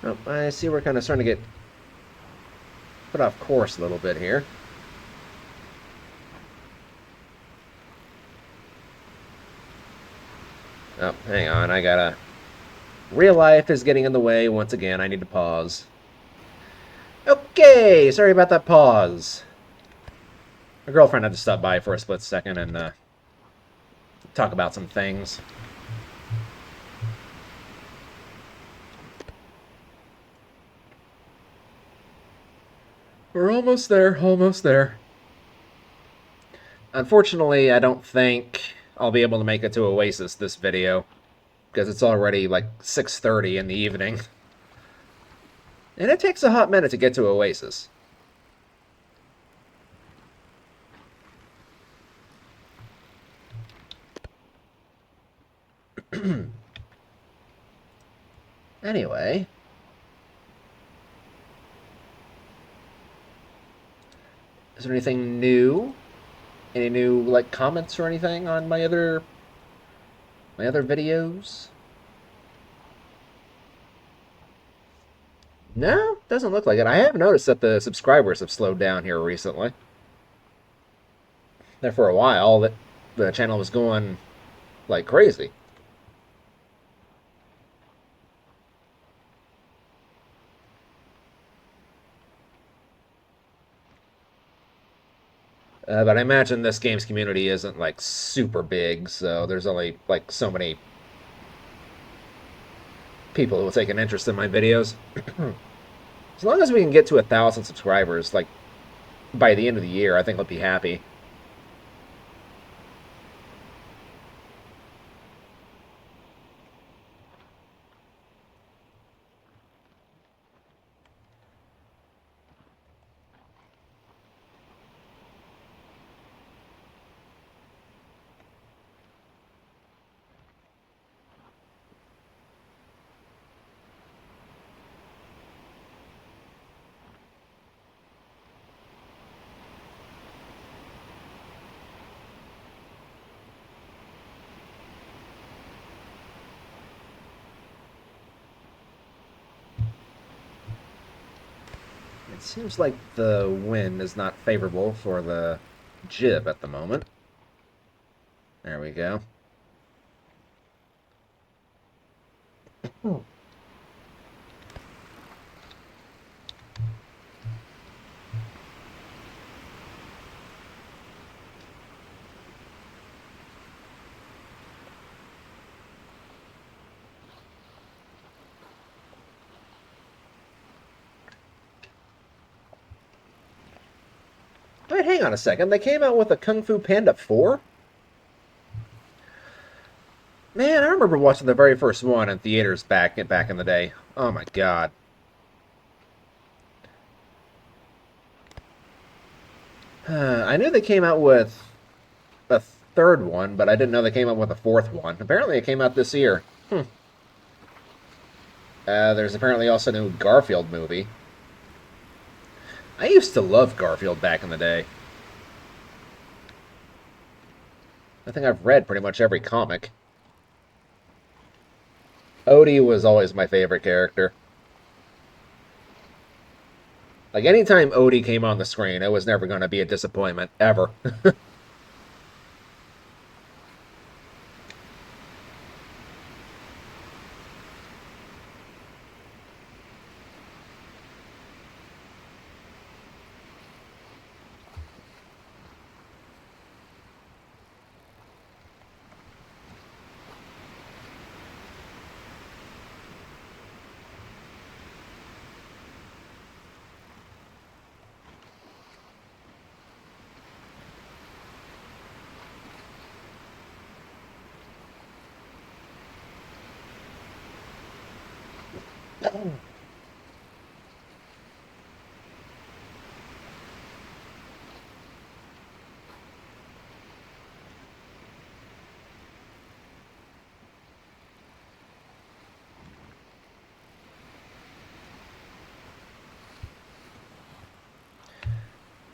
Oh, I see we're kind of starting to get put off course a little bit here. Oh, hang on. I gotta. Real life is getting in the way once again. I need to pause. Okay, sorry about that pause. My girlfriend had to stop by for a split second and talk about some things. We're almost there, almost there. Unfortunately, I don't think I'll be able to make it to Oasis this video because it's already like 6:30 in the evening. And it takes a hot minute to get to Oasis. Anyway, is there anything new? Any new like comments or anything on my other videos? No, doesn't look like it. I have noticed that the subscribers have slowed down here recently. There for a while, that the channel was going like crazy. But I imagine this game's community isn't like super big, so there's only like so many people who will take an interest in my videos. As long as we can get to 1,000 subscribers, like by the end of the year, I think I'll be happy. It seems like the wind is not favorable for the jib at the moment. There we go. Wait, hang on a second. They came out with a Kung Fu Panda 4? Man, I remember watching the very first one in theaters back in the day. Oh my god. I knew they came out with a third one, but I didn't know they came out with a fourth one. Apparently it came out this year. There's apparently also a new Garfield movie. I used to love Garfield back in the day. I think I've read pretty much every comic. Odie was always my favorite character. Like, anytime Odie came on the screen, it was never going to be a disappointment, ever.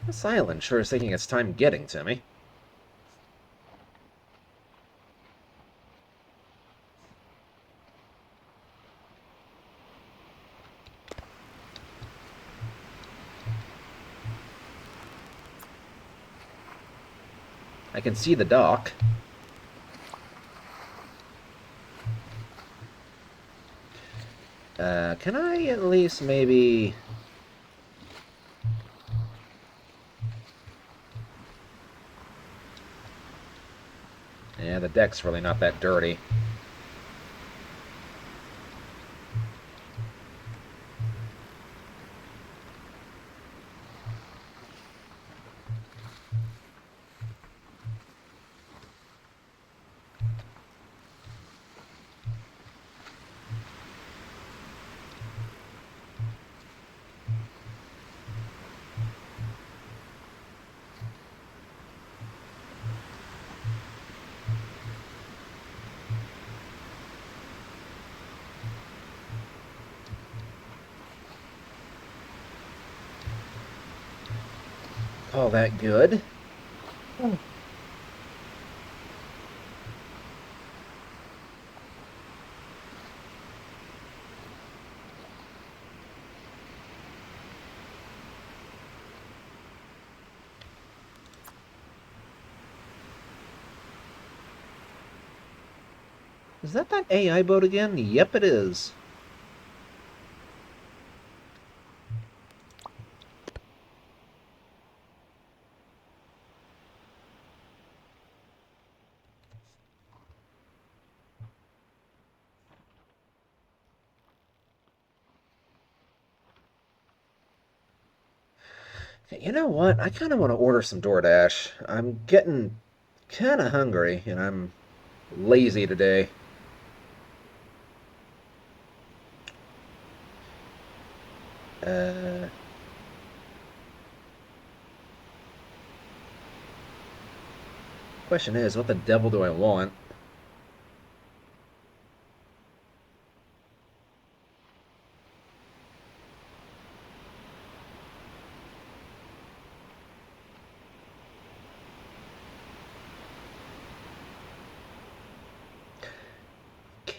This island sure is taking its time getting to me. I can see the dock. Can I at least maybe... Yeah, the deck's really not that dirty. All that good. Is that AI boat again? Yep, it is. You know what? I kind of want to order some DoorDash. I'm getting kind of hungry, and I'm lazy today. Uh, Question is, what the devil do I want?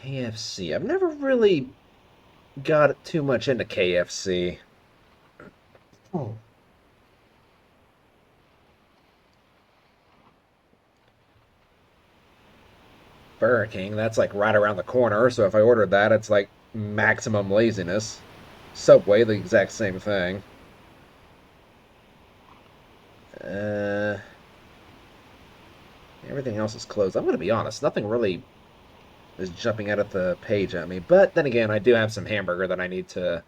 KFC. I've never really got too much into KFC. Oh. Burger King, that's like right around the corner, so if I ordered that, it's like maximum laziness. Subway, the exact same thing. Uh, Everything else is closed. I'm going to be honest, nothing really is jumping out of the page at me. But then again, I do have some hamburger that I need to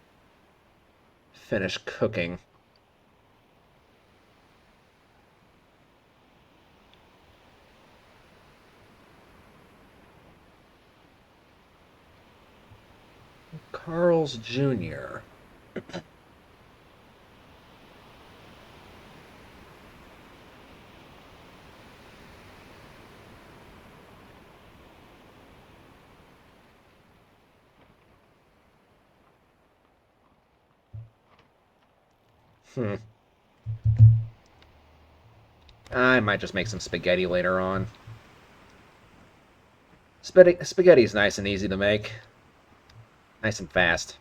finish cooking. Carl's Jr. Hmm. I might just make some spaghetti later on. Spaghetti's nice and easy to make. Nice and fast.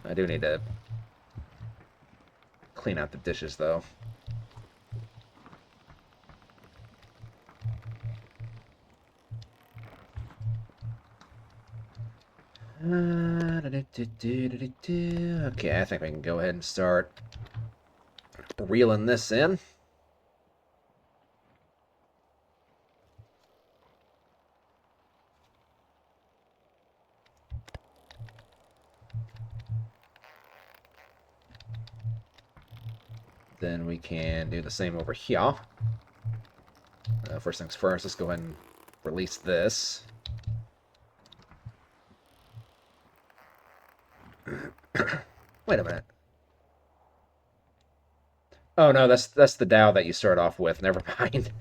I do need to clean out the dishes, though. Okay, I think we can go ahead and start reeling this in. Then we can do the same over here. First things first, let's go ahead and Release this. Wait a minute. Oh no, that's the Dow that you start off with. Never mind.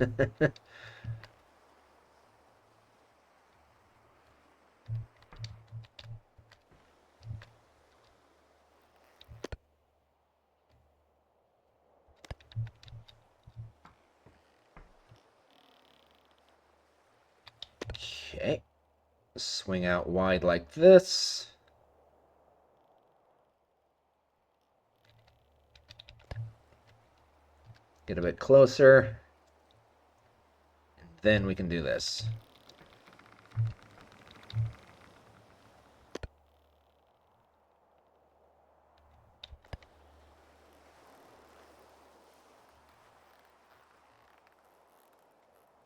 Okay. Swing out wide like this. Get a bit closer. And then we can do this.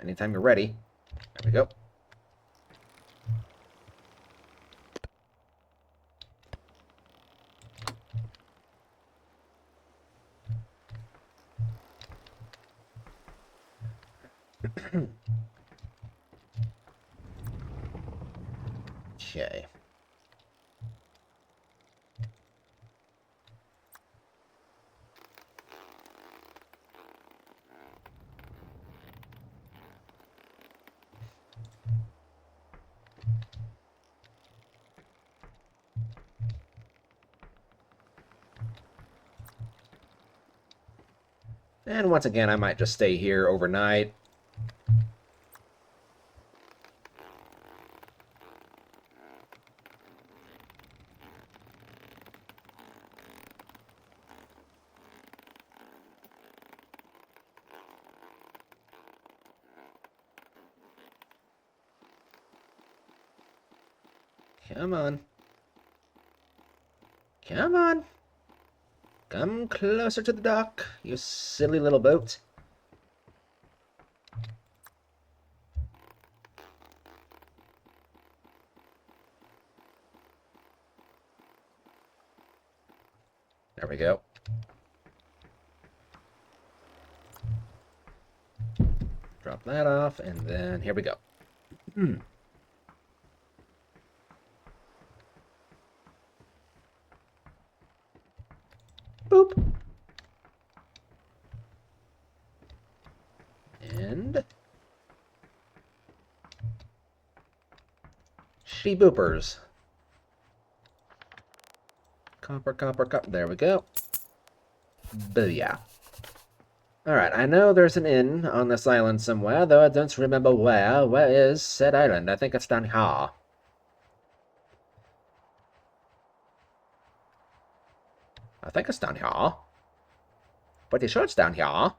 Anytime you're ready. There we go. Okay. And once again, I might just stay here overnight. Come on. Come on. Come closer to the dock, you silly little boat. There we go. Drop that off, and then here we go. Boop. And she boopers. Copper, copper, copper. There we go. Booyah. Alright, I know there's an inn on this island somewhere, though I don't remember where. Where is said island? I think it's down here. I think it's down here. Pretty sure it's down here.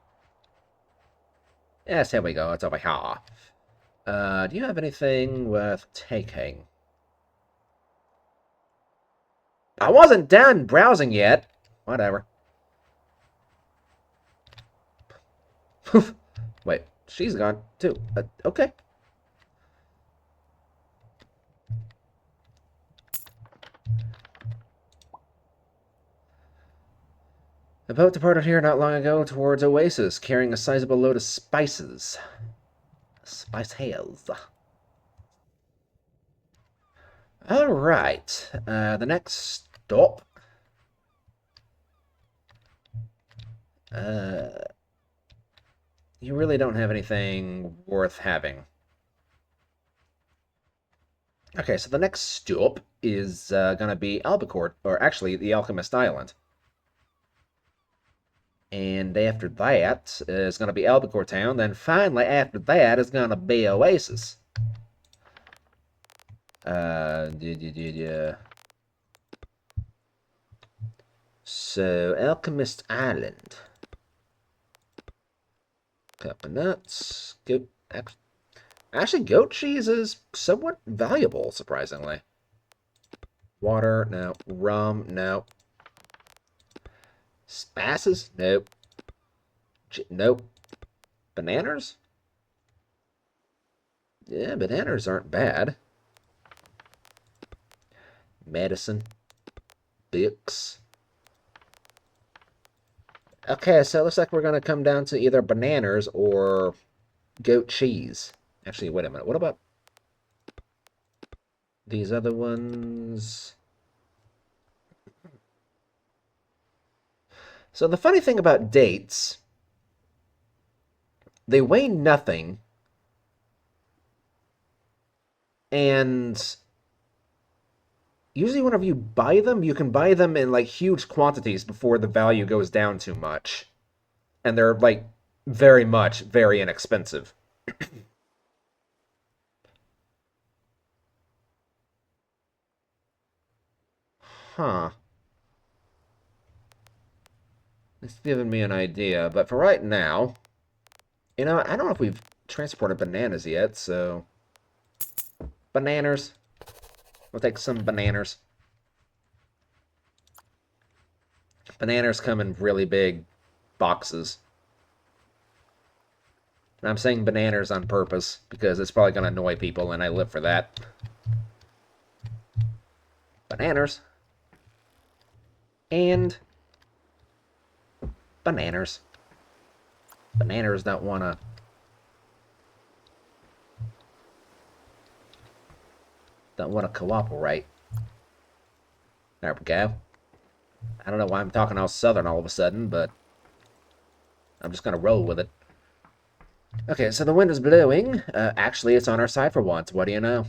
Yes, here we go. It's over here. Do you have anything worth taking? I wasn't done browsing yet. Whatever. Wait, she's gone too. Okay. A boat departed here not long ago towards Oasis, carrying a sizable load of spices. Spices. Alright, the next stop. You really don't have anything worth having. Okay, so the next stop is gonna be Albacore, or actually the Alchemist Island. And after that is gonna be Albacore Town, then finally after that is gonna be Oasis. So, Alchemist Island. Coconuts. Goat. Actually, goat cheese is somewhat valuable, surprisingly. Water, no. Rum, no. Spices, nope. Nope. Bananas? Yeah, bananas aren't bad. Medicine. Books. Okay, so it looks like we're going to come down to either bananas or goat cheese. Actually, wait a minute. What about these other ones? So the funny thing about dates, they weigh nothing, and usually whenever you buy them, you can buy them in like huge quantities before the value goes down too much. And they're like very inexpensive. Huh. It's giving me an idea, but for right now, I don't know if we've transported bananas yet, so bananas. We'll take some bananas. Bananas come in really big boxes. And I'm saying bananas on purpose because it's probably going to annoy people, and I live for that. Bananas. And bananas. Bananas don't wanna cooperate. There we go. I don't know why I'm talking all southern all of a sudden, but I'm just gonna roll with it. Okay, so the wind is blowing. Actually, it's on our side for once. What do you know?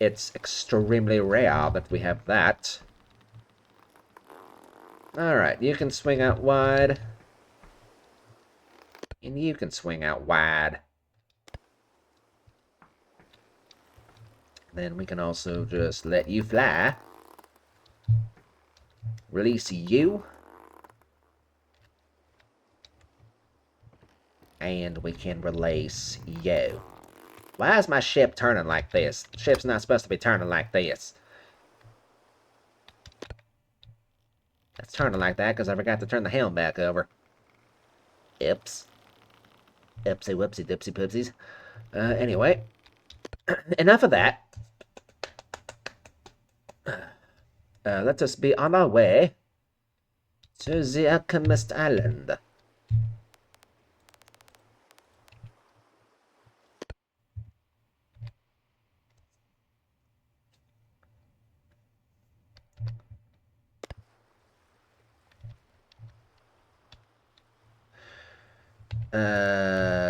It's extremely rare that we have that. Alright, you can swing out wide. And you can swing out wide. Then we can also just let you fly. Release you. And we can release you. Why is my ship turning like this? The ship's not supposed to be turning like this. It's turning like that because I forgot to turn the helm back over. Oops. Oopsie whoopsie dipsy poopsies. Anyway, enough of that. Let us be on our way to the Alchemist Island.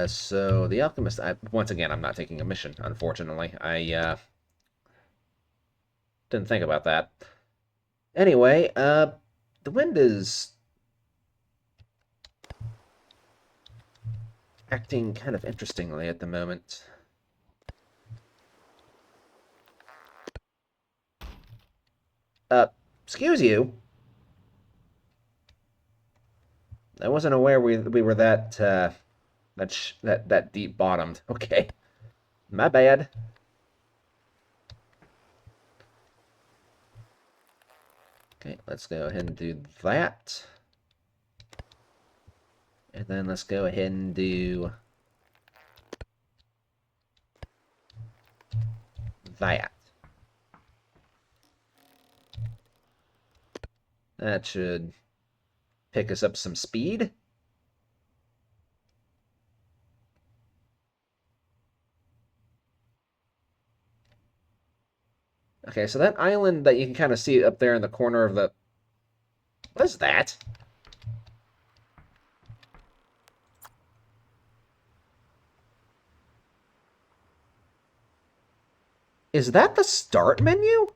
So the Alchemist. Once again, I'm not taking a mission. Unfortunately, I didn't think about that. Anyway, the wind is acting kind of interestingly at the moment. Excuse you. I wasn't aware we were that deep bottomed. Okay, my bad. Okay, let's go ahead and do that. And then let's go ahead and do that. That should pick us up some speed. Okay, so that island that you can kind of see up there in the corner of the... What is that? Is that the start menu?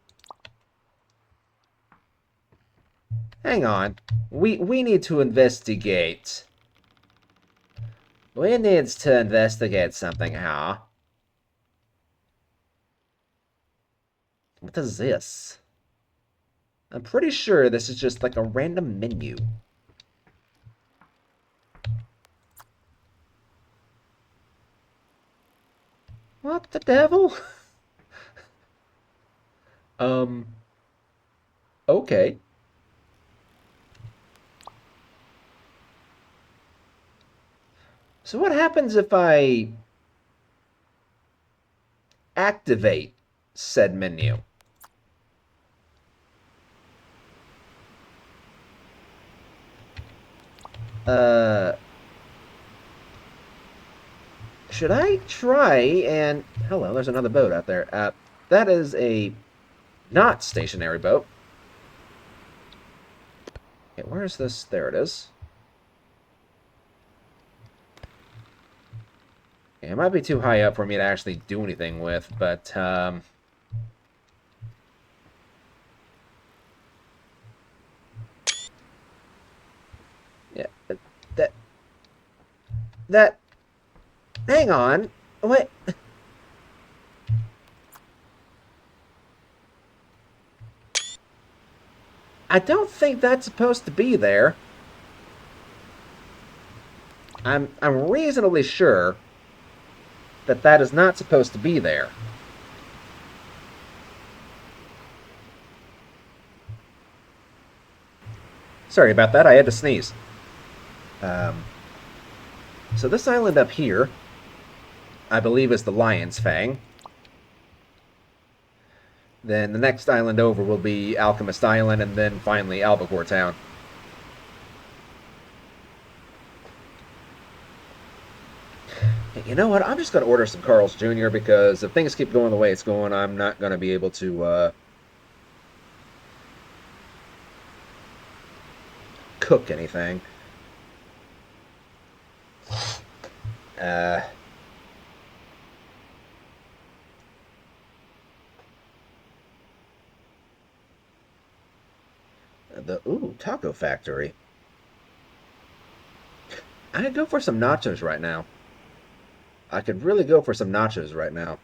Hang on. We need to investigate. We need to investigate something, huh? What is this? I'm pretty sure this is just like a random menu. What the devil? Um, okay. So what happens if I activate said menu? Uh, Should I try and... Hello, there's another boat out there. That is a not stationary boat. Okay, where is this? There it is. Okay, it might be too high up for me to actually do anything with, but... yeah, that... That... Hang on. What? I don't think that's supposed to be there. I'm reasonably sure that that is not supposed to be there. Sorry about that, I had to sneeze. Um, so this island up here, I believe is the Lion's Fang. Then the next island over will be Alchemist Island, and then finally Albacore Town. You know what? I'm just going to order some Carl's Jr. because if things keep going the way it's going, I'm not going to be able to cook anything. Uh, Taco Factory. I could go for some nachos right now. I could really go for some nachos right now.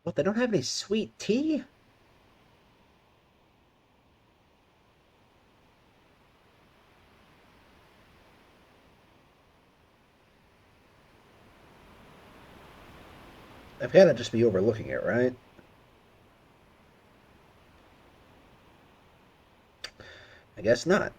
What, they don't have any sweet tea? I've got to just be overlooking it, right? I guess not.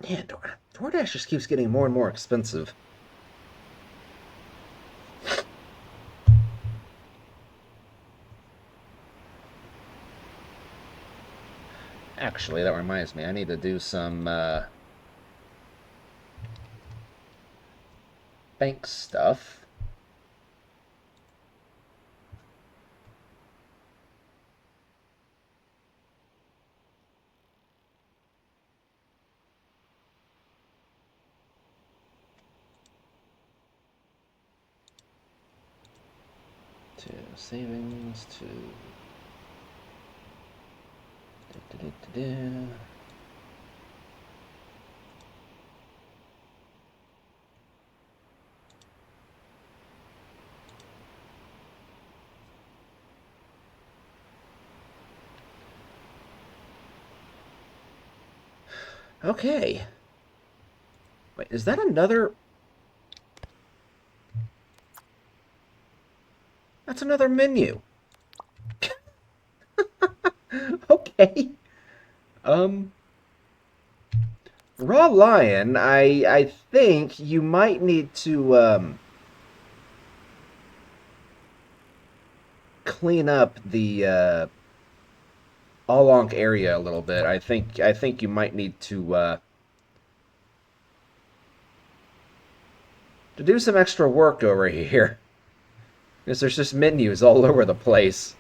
Man, DoorDash just keeps getting more and more expensive. Actually, that reminds me, I need to do some bank stuff. To savings, to... Okay. Wait, is that another... That's another menu. Okay. Um, Raw Lion, I think you might need to clean up the Ankh area a little bit. I think you might need to do some extra work over here. Because there's just menus all over the place.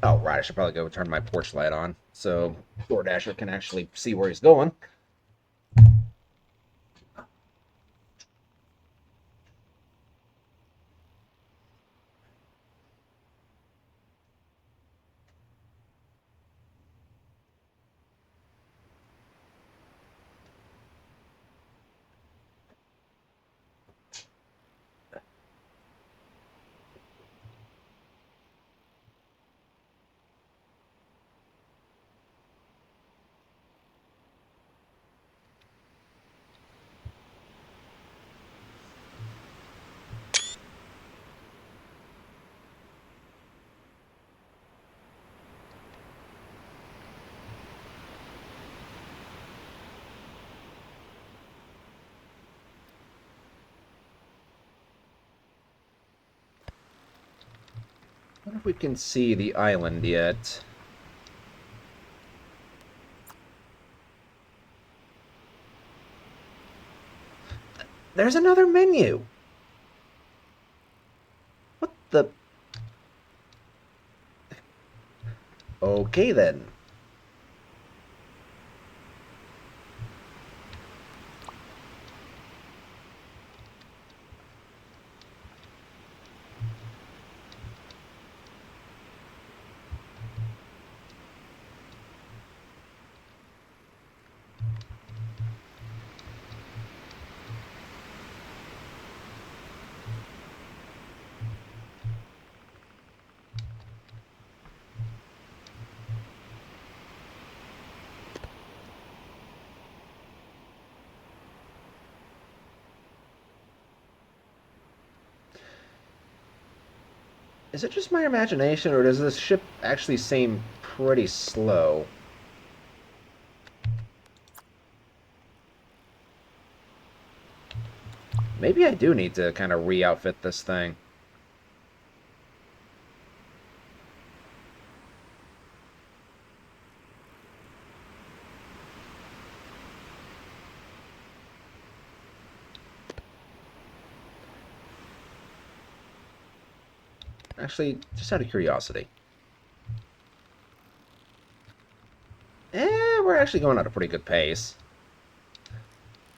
Oh, right, I should probably go turn my porch light on so DoorDasher can actually see where he's going. I wonder if we can see the island yet. There's another menu. What the... Okay, then. Is it just my imagination, or does this ship actually seem pretty slow? Maybe I do need to kind of re-outfit this thing. Actually, just out of curiosity. We're actually going at a pretty good pace.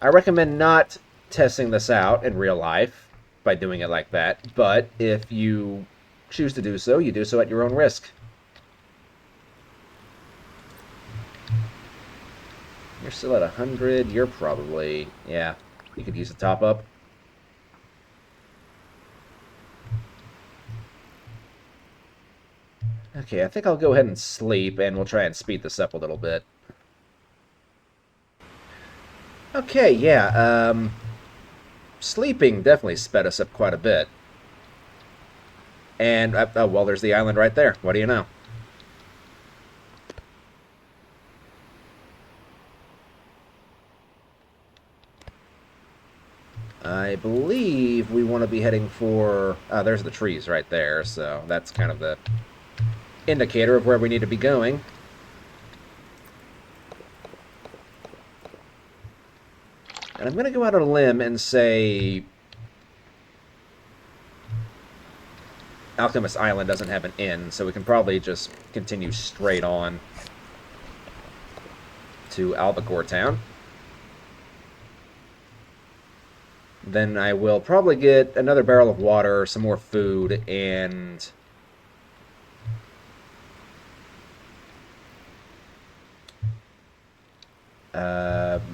I recommend not testing this out in real life by doing it like that, but if you choose to do so, you do so at your own risk. You're still at 100. You're probably... Yeah, you could use a top-up. Okay, I think I'll go ahead and sleep, and we'll try and speed this up a little bit. Okay, yeah, sleeping definitely sped us up quite a bit. And, oh, well, there's the island right there. What do you know? I believe we want to be heading for... there's the trees right there, so that's kind of the indicator of where we need to be going. And I'm going to go out on a limb and say... Alchemist Island doesn't have an inn, so we can probably just continue straight on to Albacore Town. Then I will probably get another barrel of water, some more food, and...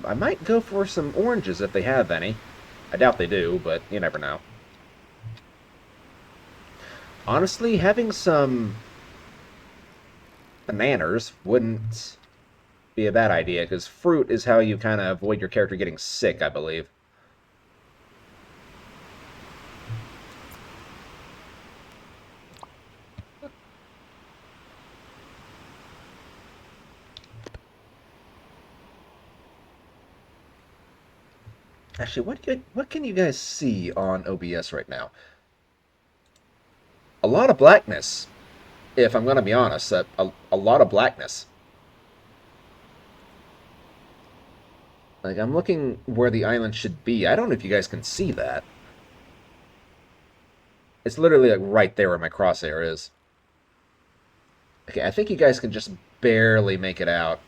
I might go for some oranges if they have any. I doubt they do, but you never know. Honestly, having some bananas wouldn't be a bad idea, because fruit is how you kind of avoid your character getting sick, I believe. Actually, what can you guys see on OBS right now? A lot of blackness, if I'm going to be honest. A lot of blackness. Like, I'm looking where the island should be. I don't know if you guys can see that. It's literally, like, right there where my crosshair is. Okay, I think you guys can just barely make it out.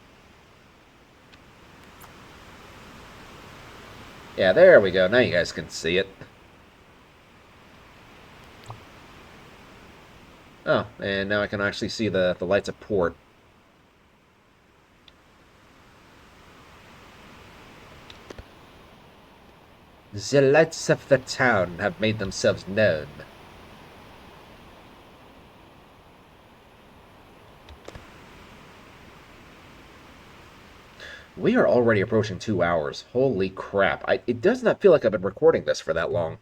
Yeah, there we go. Now you guys can see it. Oh, and now I can actually see the lights of port. The lights of the town have made themselves known. We are already approaching 2 hours. Holy crap. It does not feel like I've been recording this for that long.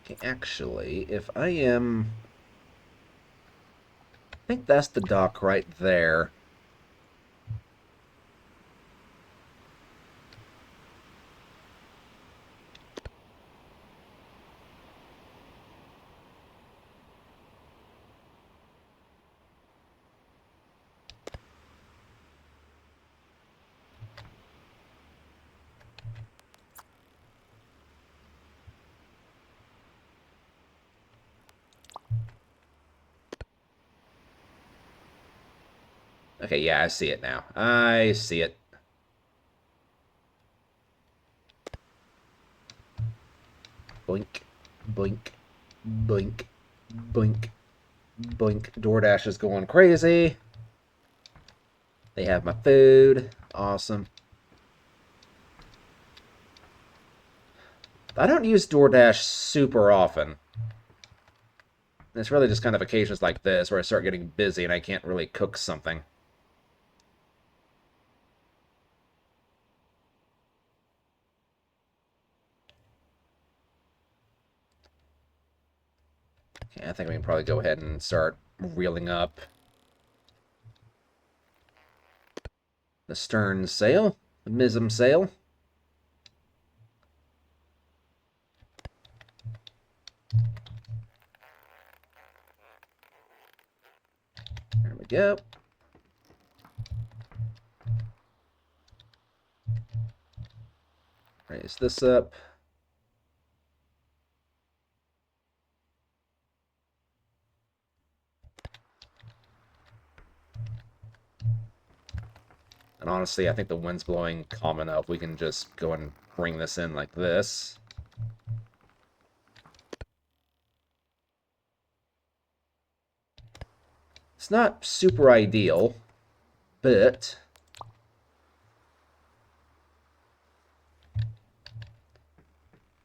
Okay, actually, if I am... I think that's the dock right there. Okay, yeah, I see it now. I see it. Boink, boink, boink, boink, boink. DoorDash is going crazy. They have my food. Awesome. I don't use DoorDash super often. It's really just kind of occasions like this where I start getting busy and I can't really cook something. Okay, I think we can probably go ahead and start reeling up the stern sail, the mizzen sail. we go. Raise this up. And honestly, I think the wind's blowing calm enough. We can just go and bring this in like this. It's not super ideal, but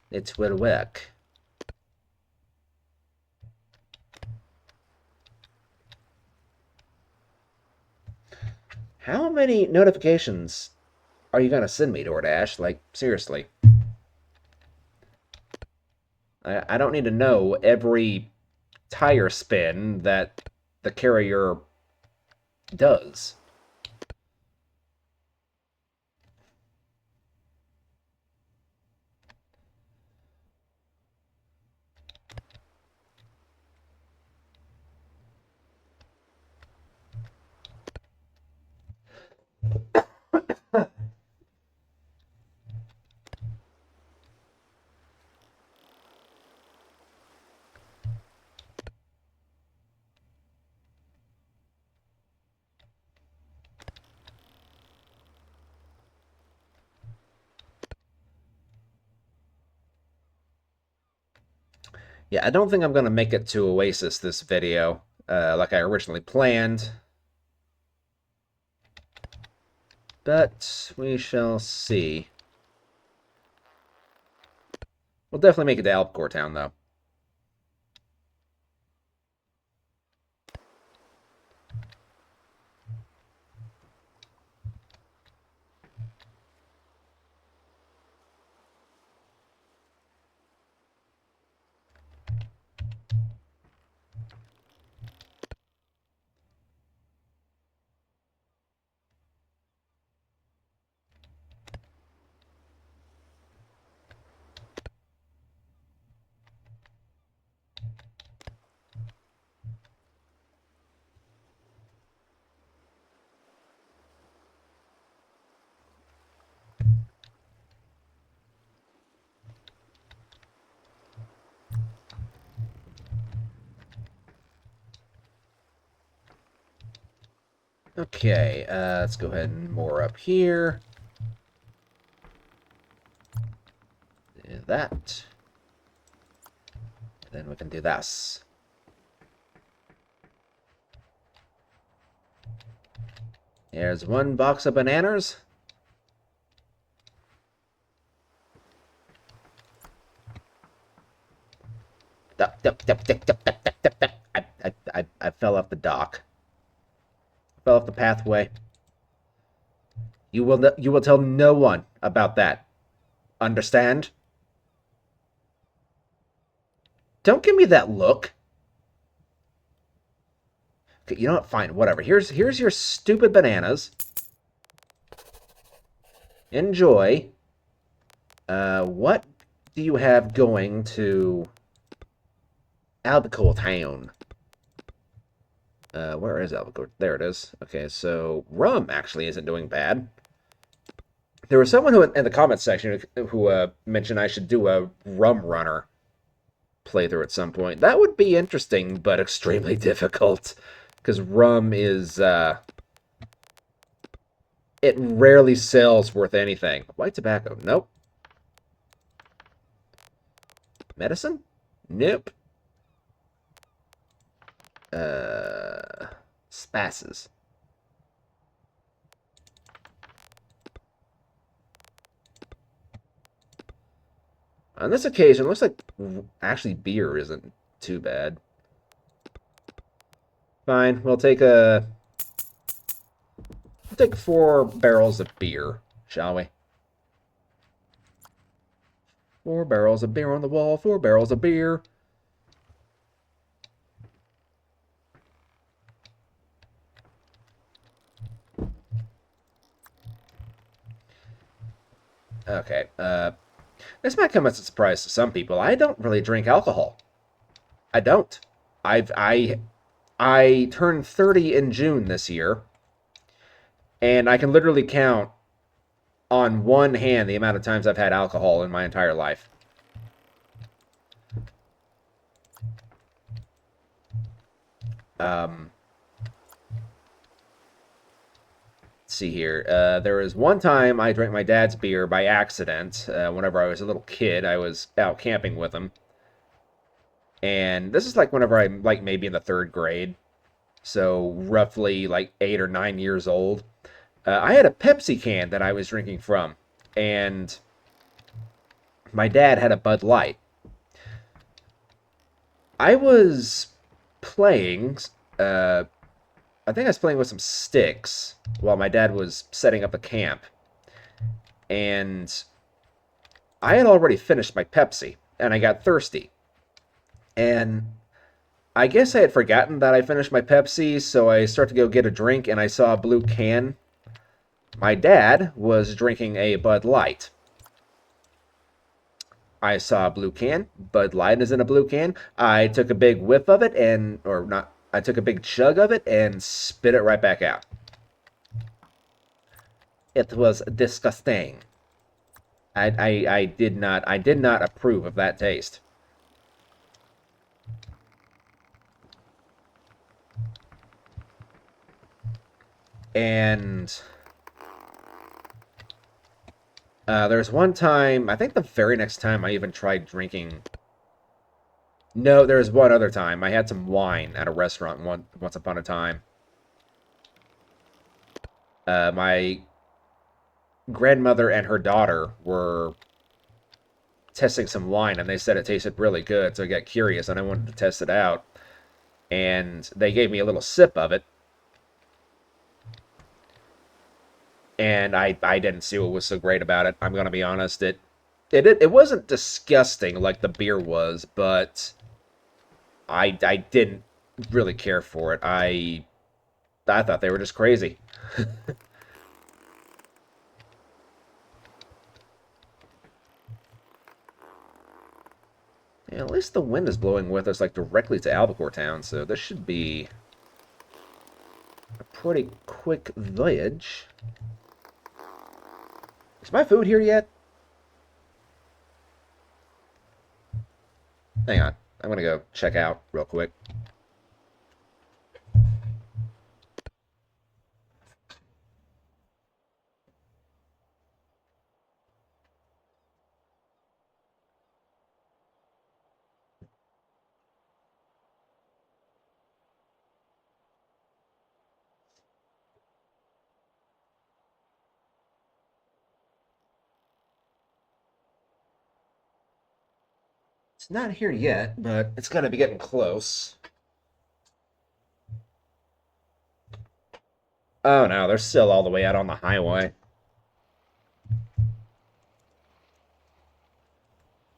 it will work. How many notifications are you going to send me, DoorDash? Like, seriously. I don't need to know every tire spin that the carrier does. Yeah, I don't think I'm going to make it to Oasis this video, like I originally planned. But we shall see. We'll definitely make it to Albacore Town, though. Okay, let's go ahead and moor up here. Do that. Then we can do this. Here's one box of bananas. I fell off the dock. Fell off the pathway. You will tell no one about that. Understand? Don't give me that look. Okay, you know what? Fine, whatever. Here's your stupid bananas. Enjoy. What do you have going to Albacore Town? Where is Albacore? There it is. Okay, so rum actually isn't doing bad. There was someone who in the comments section who mentioned I should do a rum runner playthrough at some point. That would be interesting, but extremely difficult. Because rum is, it rarely sells worth anything. White tobacco? Nope. Medicine? Nope. Spasses. On this occasion, it looks like actually beer isn't too bad. Fine, we'll take 4 barrels of beer, shall we? 4 barrels of beer on the wall, 4 barrels of beer. Okay, this might come as a surprise to some people. I don't really drink alcohol. I don't. I I turned 30 in June this year, and I can literally count on one hand the amount of times I've had alcohol in my entire life. Um, let's see here. There was one time I drank my dad's beer by accident. Whenever I was a little kid, I was out camping with him, and this is like whenever I'm like maybe in the third grade, so roughly like 8 or 9 years old. I had a Pepsi can that I was drinking from, and my dad had a Bud Light. I was playing, uh, I think I was playing with some sticks while my dad was setting up a camp, and I had already finished my Pepsi, and I got thirsty. And I guess I had forgotten that I finished my Pepsi, so I start to go get a drink, and I saw a blue can. My dad was drinking a Bud Light. I saw a blue can. Bud Light is in a blue can. I took a big whiff of it or not, I took a big chug of it and spit it right back out. It was disgusting. I did not approve of that taste. And there's one time, I think the very next time I even tried drinking. No, there was one other time. I had some wine at a restaurant once upon a time. My grandmother and her daughter were testing some wine, and they said it tasted really good, so I got curious and I wanted to test it out. And they gave me a little sip of it, and I didn't see what was so great about it. I'm gonna be honest. It wasn't disgusting like the beer was, but I didn't really care for it. I thought they were just crazy. Yeah, at least the wind is blowing with us like directly to Albacore town, so this should be a pretty quick voyage. Is my food here yet? Hang on. I'm gonna go check out real quick. It's not here yet, but it's gonna be getting close. Oh no, they're still all the way out on the highway.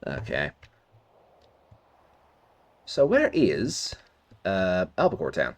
Okay. So where is Albacore town?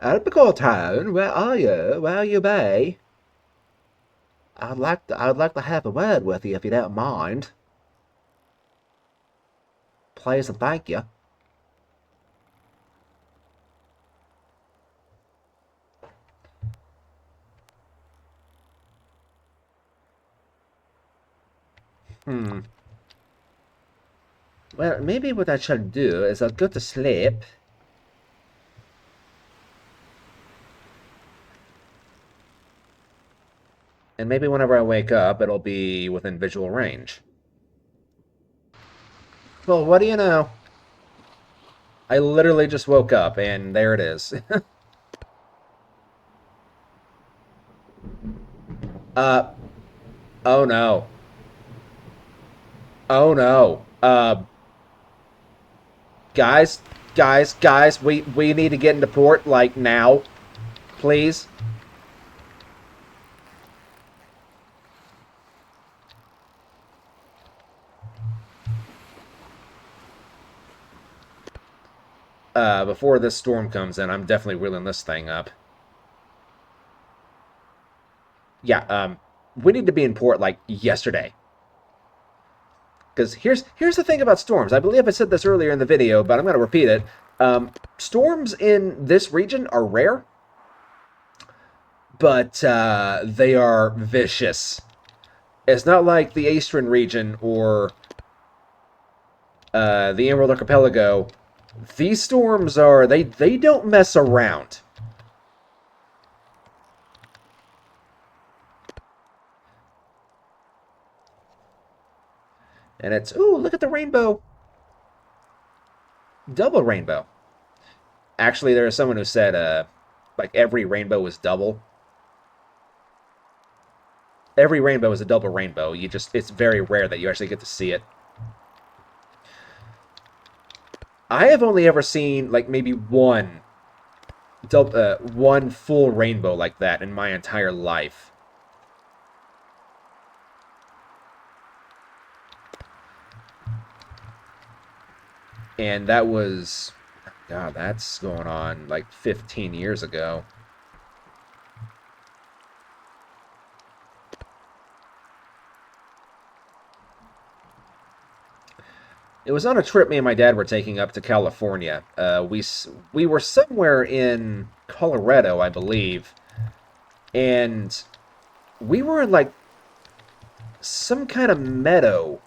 Albacore town, where are you? Where are you, bay? I'd like to have a word with you if you don't mind. Please and thank you. Hmm. Well, maybe what I shall do is I'll go to sleep. And maybe whenever I wake up, it'll be within visual range. Well, what do you know? I literally just woke up, and there it is. Uh, oh no. Oh no. Guys, guys, we need to get into port, like, now. Please. Before this storm comes in, I'm definitely reeling this thing up. Yeah, we need to be in port, like, yesterday. Because here's the thing about storms. I believe I said this earlier in the video, but I'm going to repeat it. Storms in this region are rare, but they are vicious. It's not like the Astron region or the Emerald Archipelago. These storms are they don't mess around. And it's ooh, look at the rainbow, double rainbow. Actually, there was someone who said like every rainbow is double. Every rainbow is a double rainbow. It's very rare that you actually get to see it. I have only ever seen like maybe one full rainbow like that in my entire life. And that was, God, that's going on like 15 years ago. It was on a trip me and my dad were taking up to California. We were somewhere in Colorado, I believe, and we were in like some kind of meadow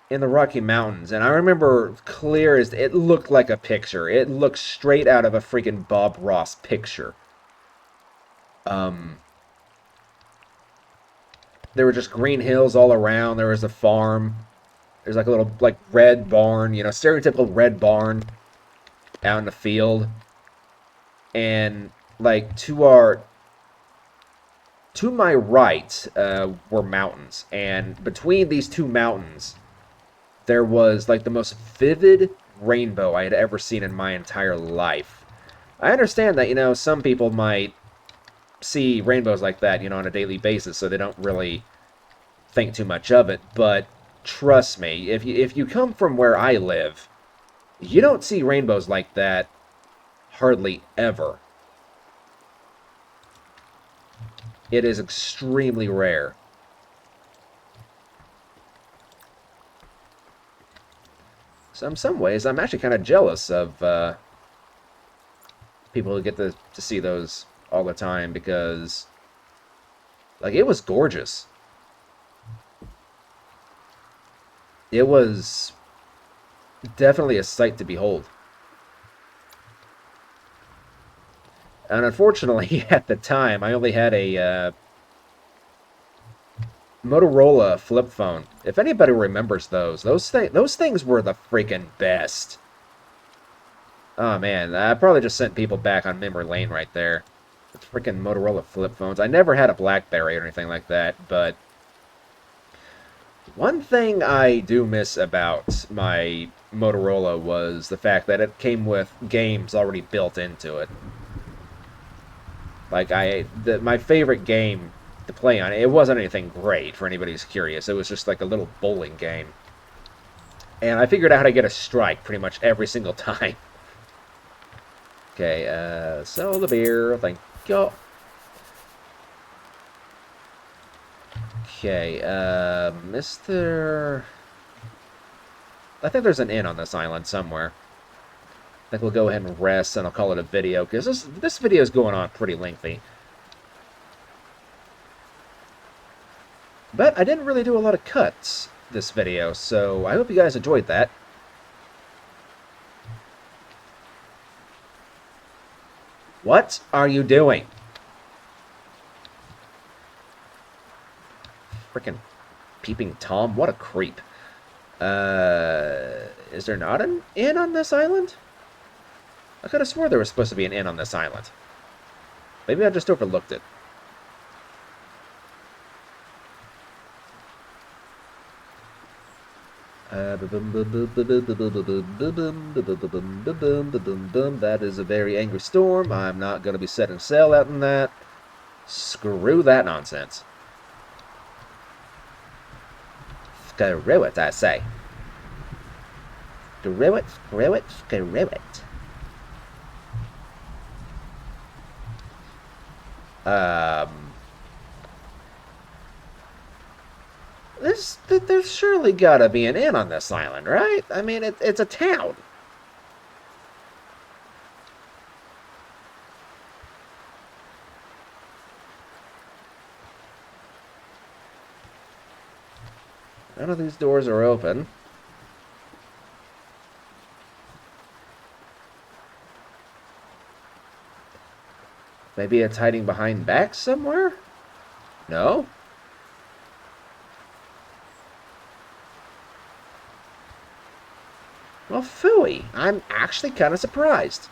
in the Rocky Mountains, and I remember clear as it looked like a picture. It looked straight out of a freaking Bob Ross picture. Um, there were just green hills all around. There was a farm. There's like a little like red barn, stereotypical red barn out in the field, and like to my right were mountains, and between these two mountains there was like the most vivid rainbow I had ever seen in my entire life. I understand that, some people might see rainbows like that, on a daily basis, so they don't really think too much of it, but trust me, if you come from where I live, you don't see rainbows like that hardly ever. It is extremely rare. So in some ways, I'm actually kind of jealous of people who get to see those all the time because, like, it was gorgeous. It was definitely a sight to behold. And unfortunately, at the time, I only had a Motorola flip phone. If anybody remembers those things were the freaking best. Oh man, I probably just sent people back on memory lane right there. The freaking Motorola flip phones. I never had a BlackBerry or anything like that, but one thing I do miss about my Motorola was the fact that it came with games already built into it. Like my favorite game to play on it wasn't anything great for anybody who's curious. It was just like a little bowling game, and I figured out how to get a strike pretty much every single time. Okay, sell the beer. Thank you. Okay, Mr. I think there's an inn on this island somewhere. I think we'll go ahead and rest, and I'll call it a video, because this video is going on pretty lengthy. But I didn't really do a lot of cuts this video, so I hope you guys enjoyed that. What are you doing? Freaking peeping Tom, what a creep. Is there not an inn on this island? I could have swore there was supposed to be an inn on this island. Maybe I just overlooked it. That is a very angry storm. I'm not going to be setting sail out in that. Screw that nonsense. Screw it, I say. Screw it, screw it, screw it. There's surely gotta be an inn on this island, right? I mean, it's a town. None of these doors are open. Maybe it's hiding behind back somewhere? No? Well, phooey. I'm actually kind of surprised.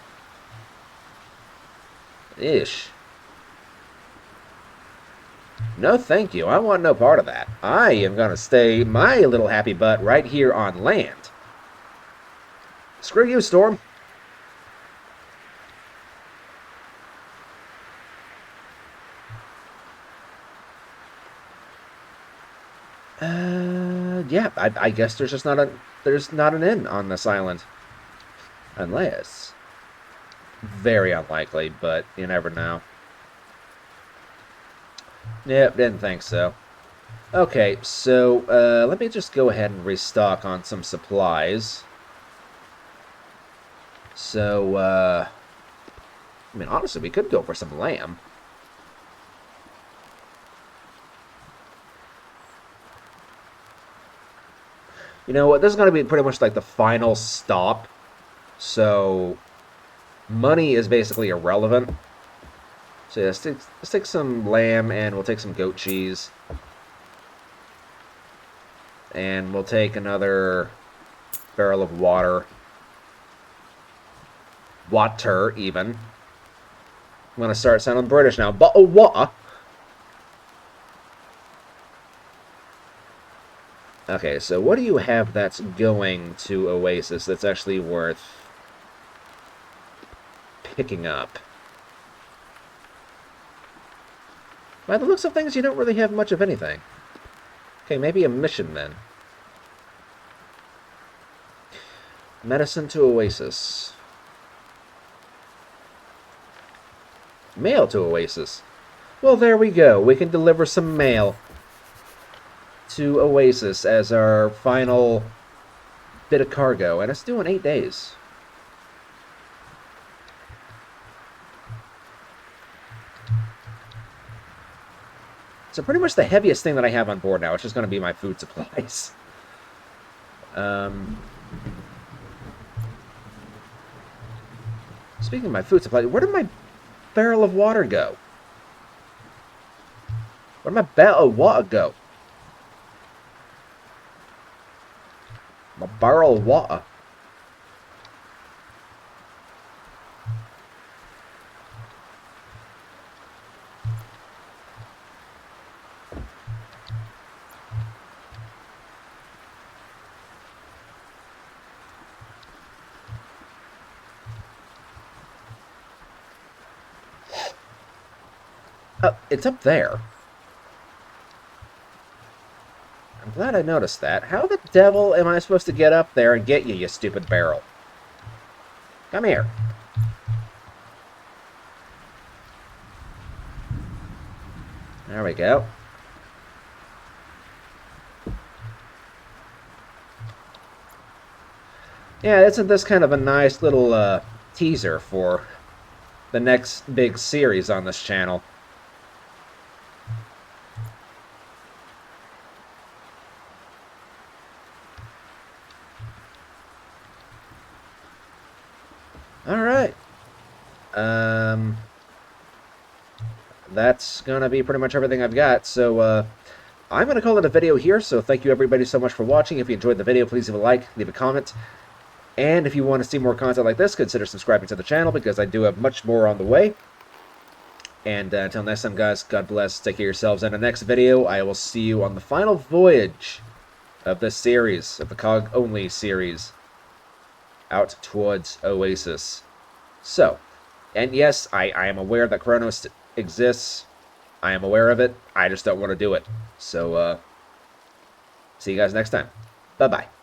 Ish. No, thank you. I want no part of that. I am going to stay my little happy butt right here on land. Screw you, Storm. Yeah, I guess there's not an inn on this island. Unless. Very unlikely, but you never know. Yep, didn't think so. Okay, so let me just go ahead and restock on some supplies. So, I mean, honestly, we could go for some lamb. You know what? This is going to be pretty much like the final stop. So, money is basically irrelevant. So, yeah, let's take some lamb and we'll take some goat cheese. And we'll take another barrel of water. Water, even. I'm going to start sounding British now. But water. Okay, so what do you have that's going to Oasis that's actually worth picking up? By the looks of things, you don't really have much of anything. Okay, maybe a mission then. Medicine to Oasis. Mail to Oasis. Well, there we go. We can deliver some mail to Oasis as our final bit of cargo, and it's due in 8 days. So pretty much the heaviest thing that I have on board now is just going to be my food supplies. Speaking of my food supply, where did my barrel of water go? Where did my barrel of water go? My barrel of water. Oh, it's up there. I'm glad I noticed that. How the devil am I supposed to get up there and get you, you stupid barrel? Come here. There we go. Yeah, isn't this kind of a nice little teaser for the next big series on this channel? Alright. That's gonna be pretty much everything I've got, so I'm gonna call it a video here, so thank you everybody so much for watching. If you enjoyed the video, please leave a like, leave a comment, and if you want to see more content like this, consider subscribing to the channel, because I do have much more on the way. And until next time, guys, God bless, take care of yourselves, and in the next video, I will see you on the final voyage of this series, of the cog-only series, out towards Oasis. So, and yes, I am aware that Chronos exists. I am aware of it. I just don't want to do it. So, see you guys next time. Bye-bye.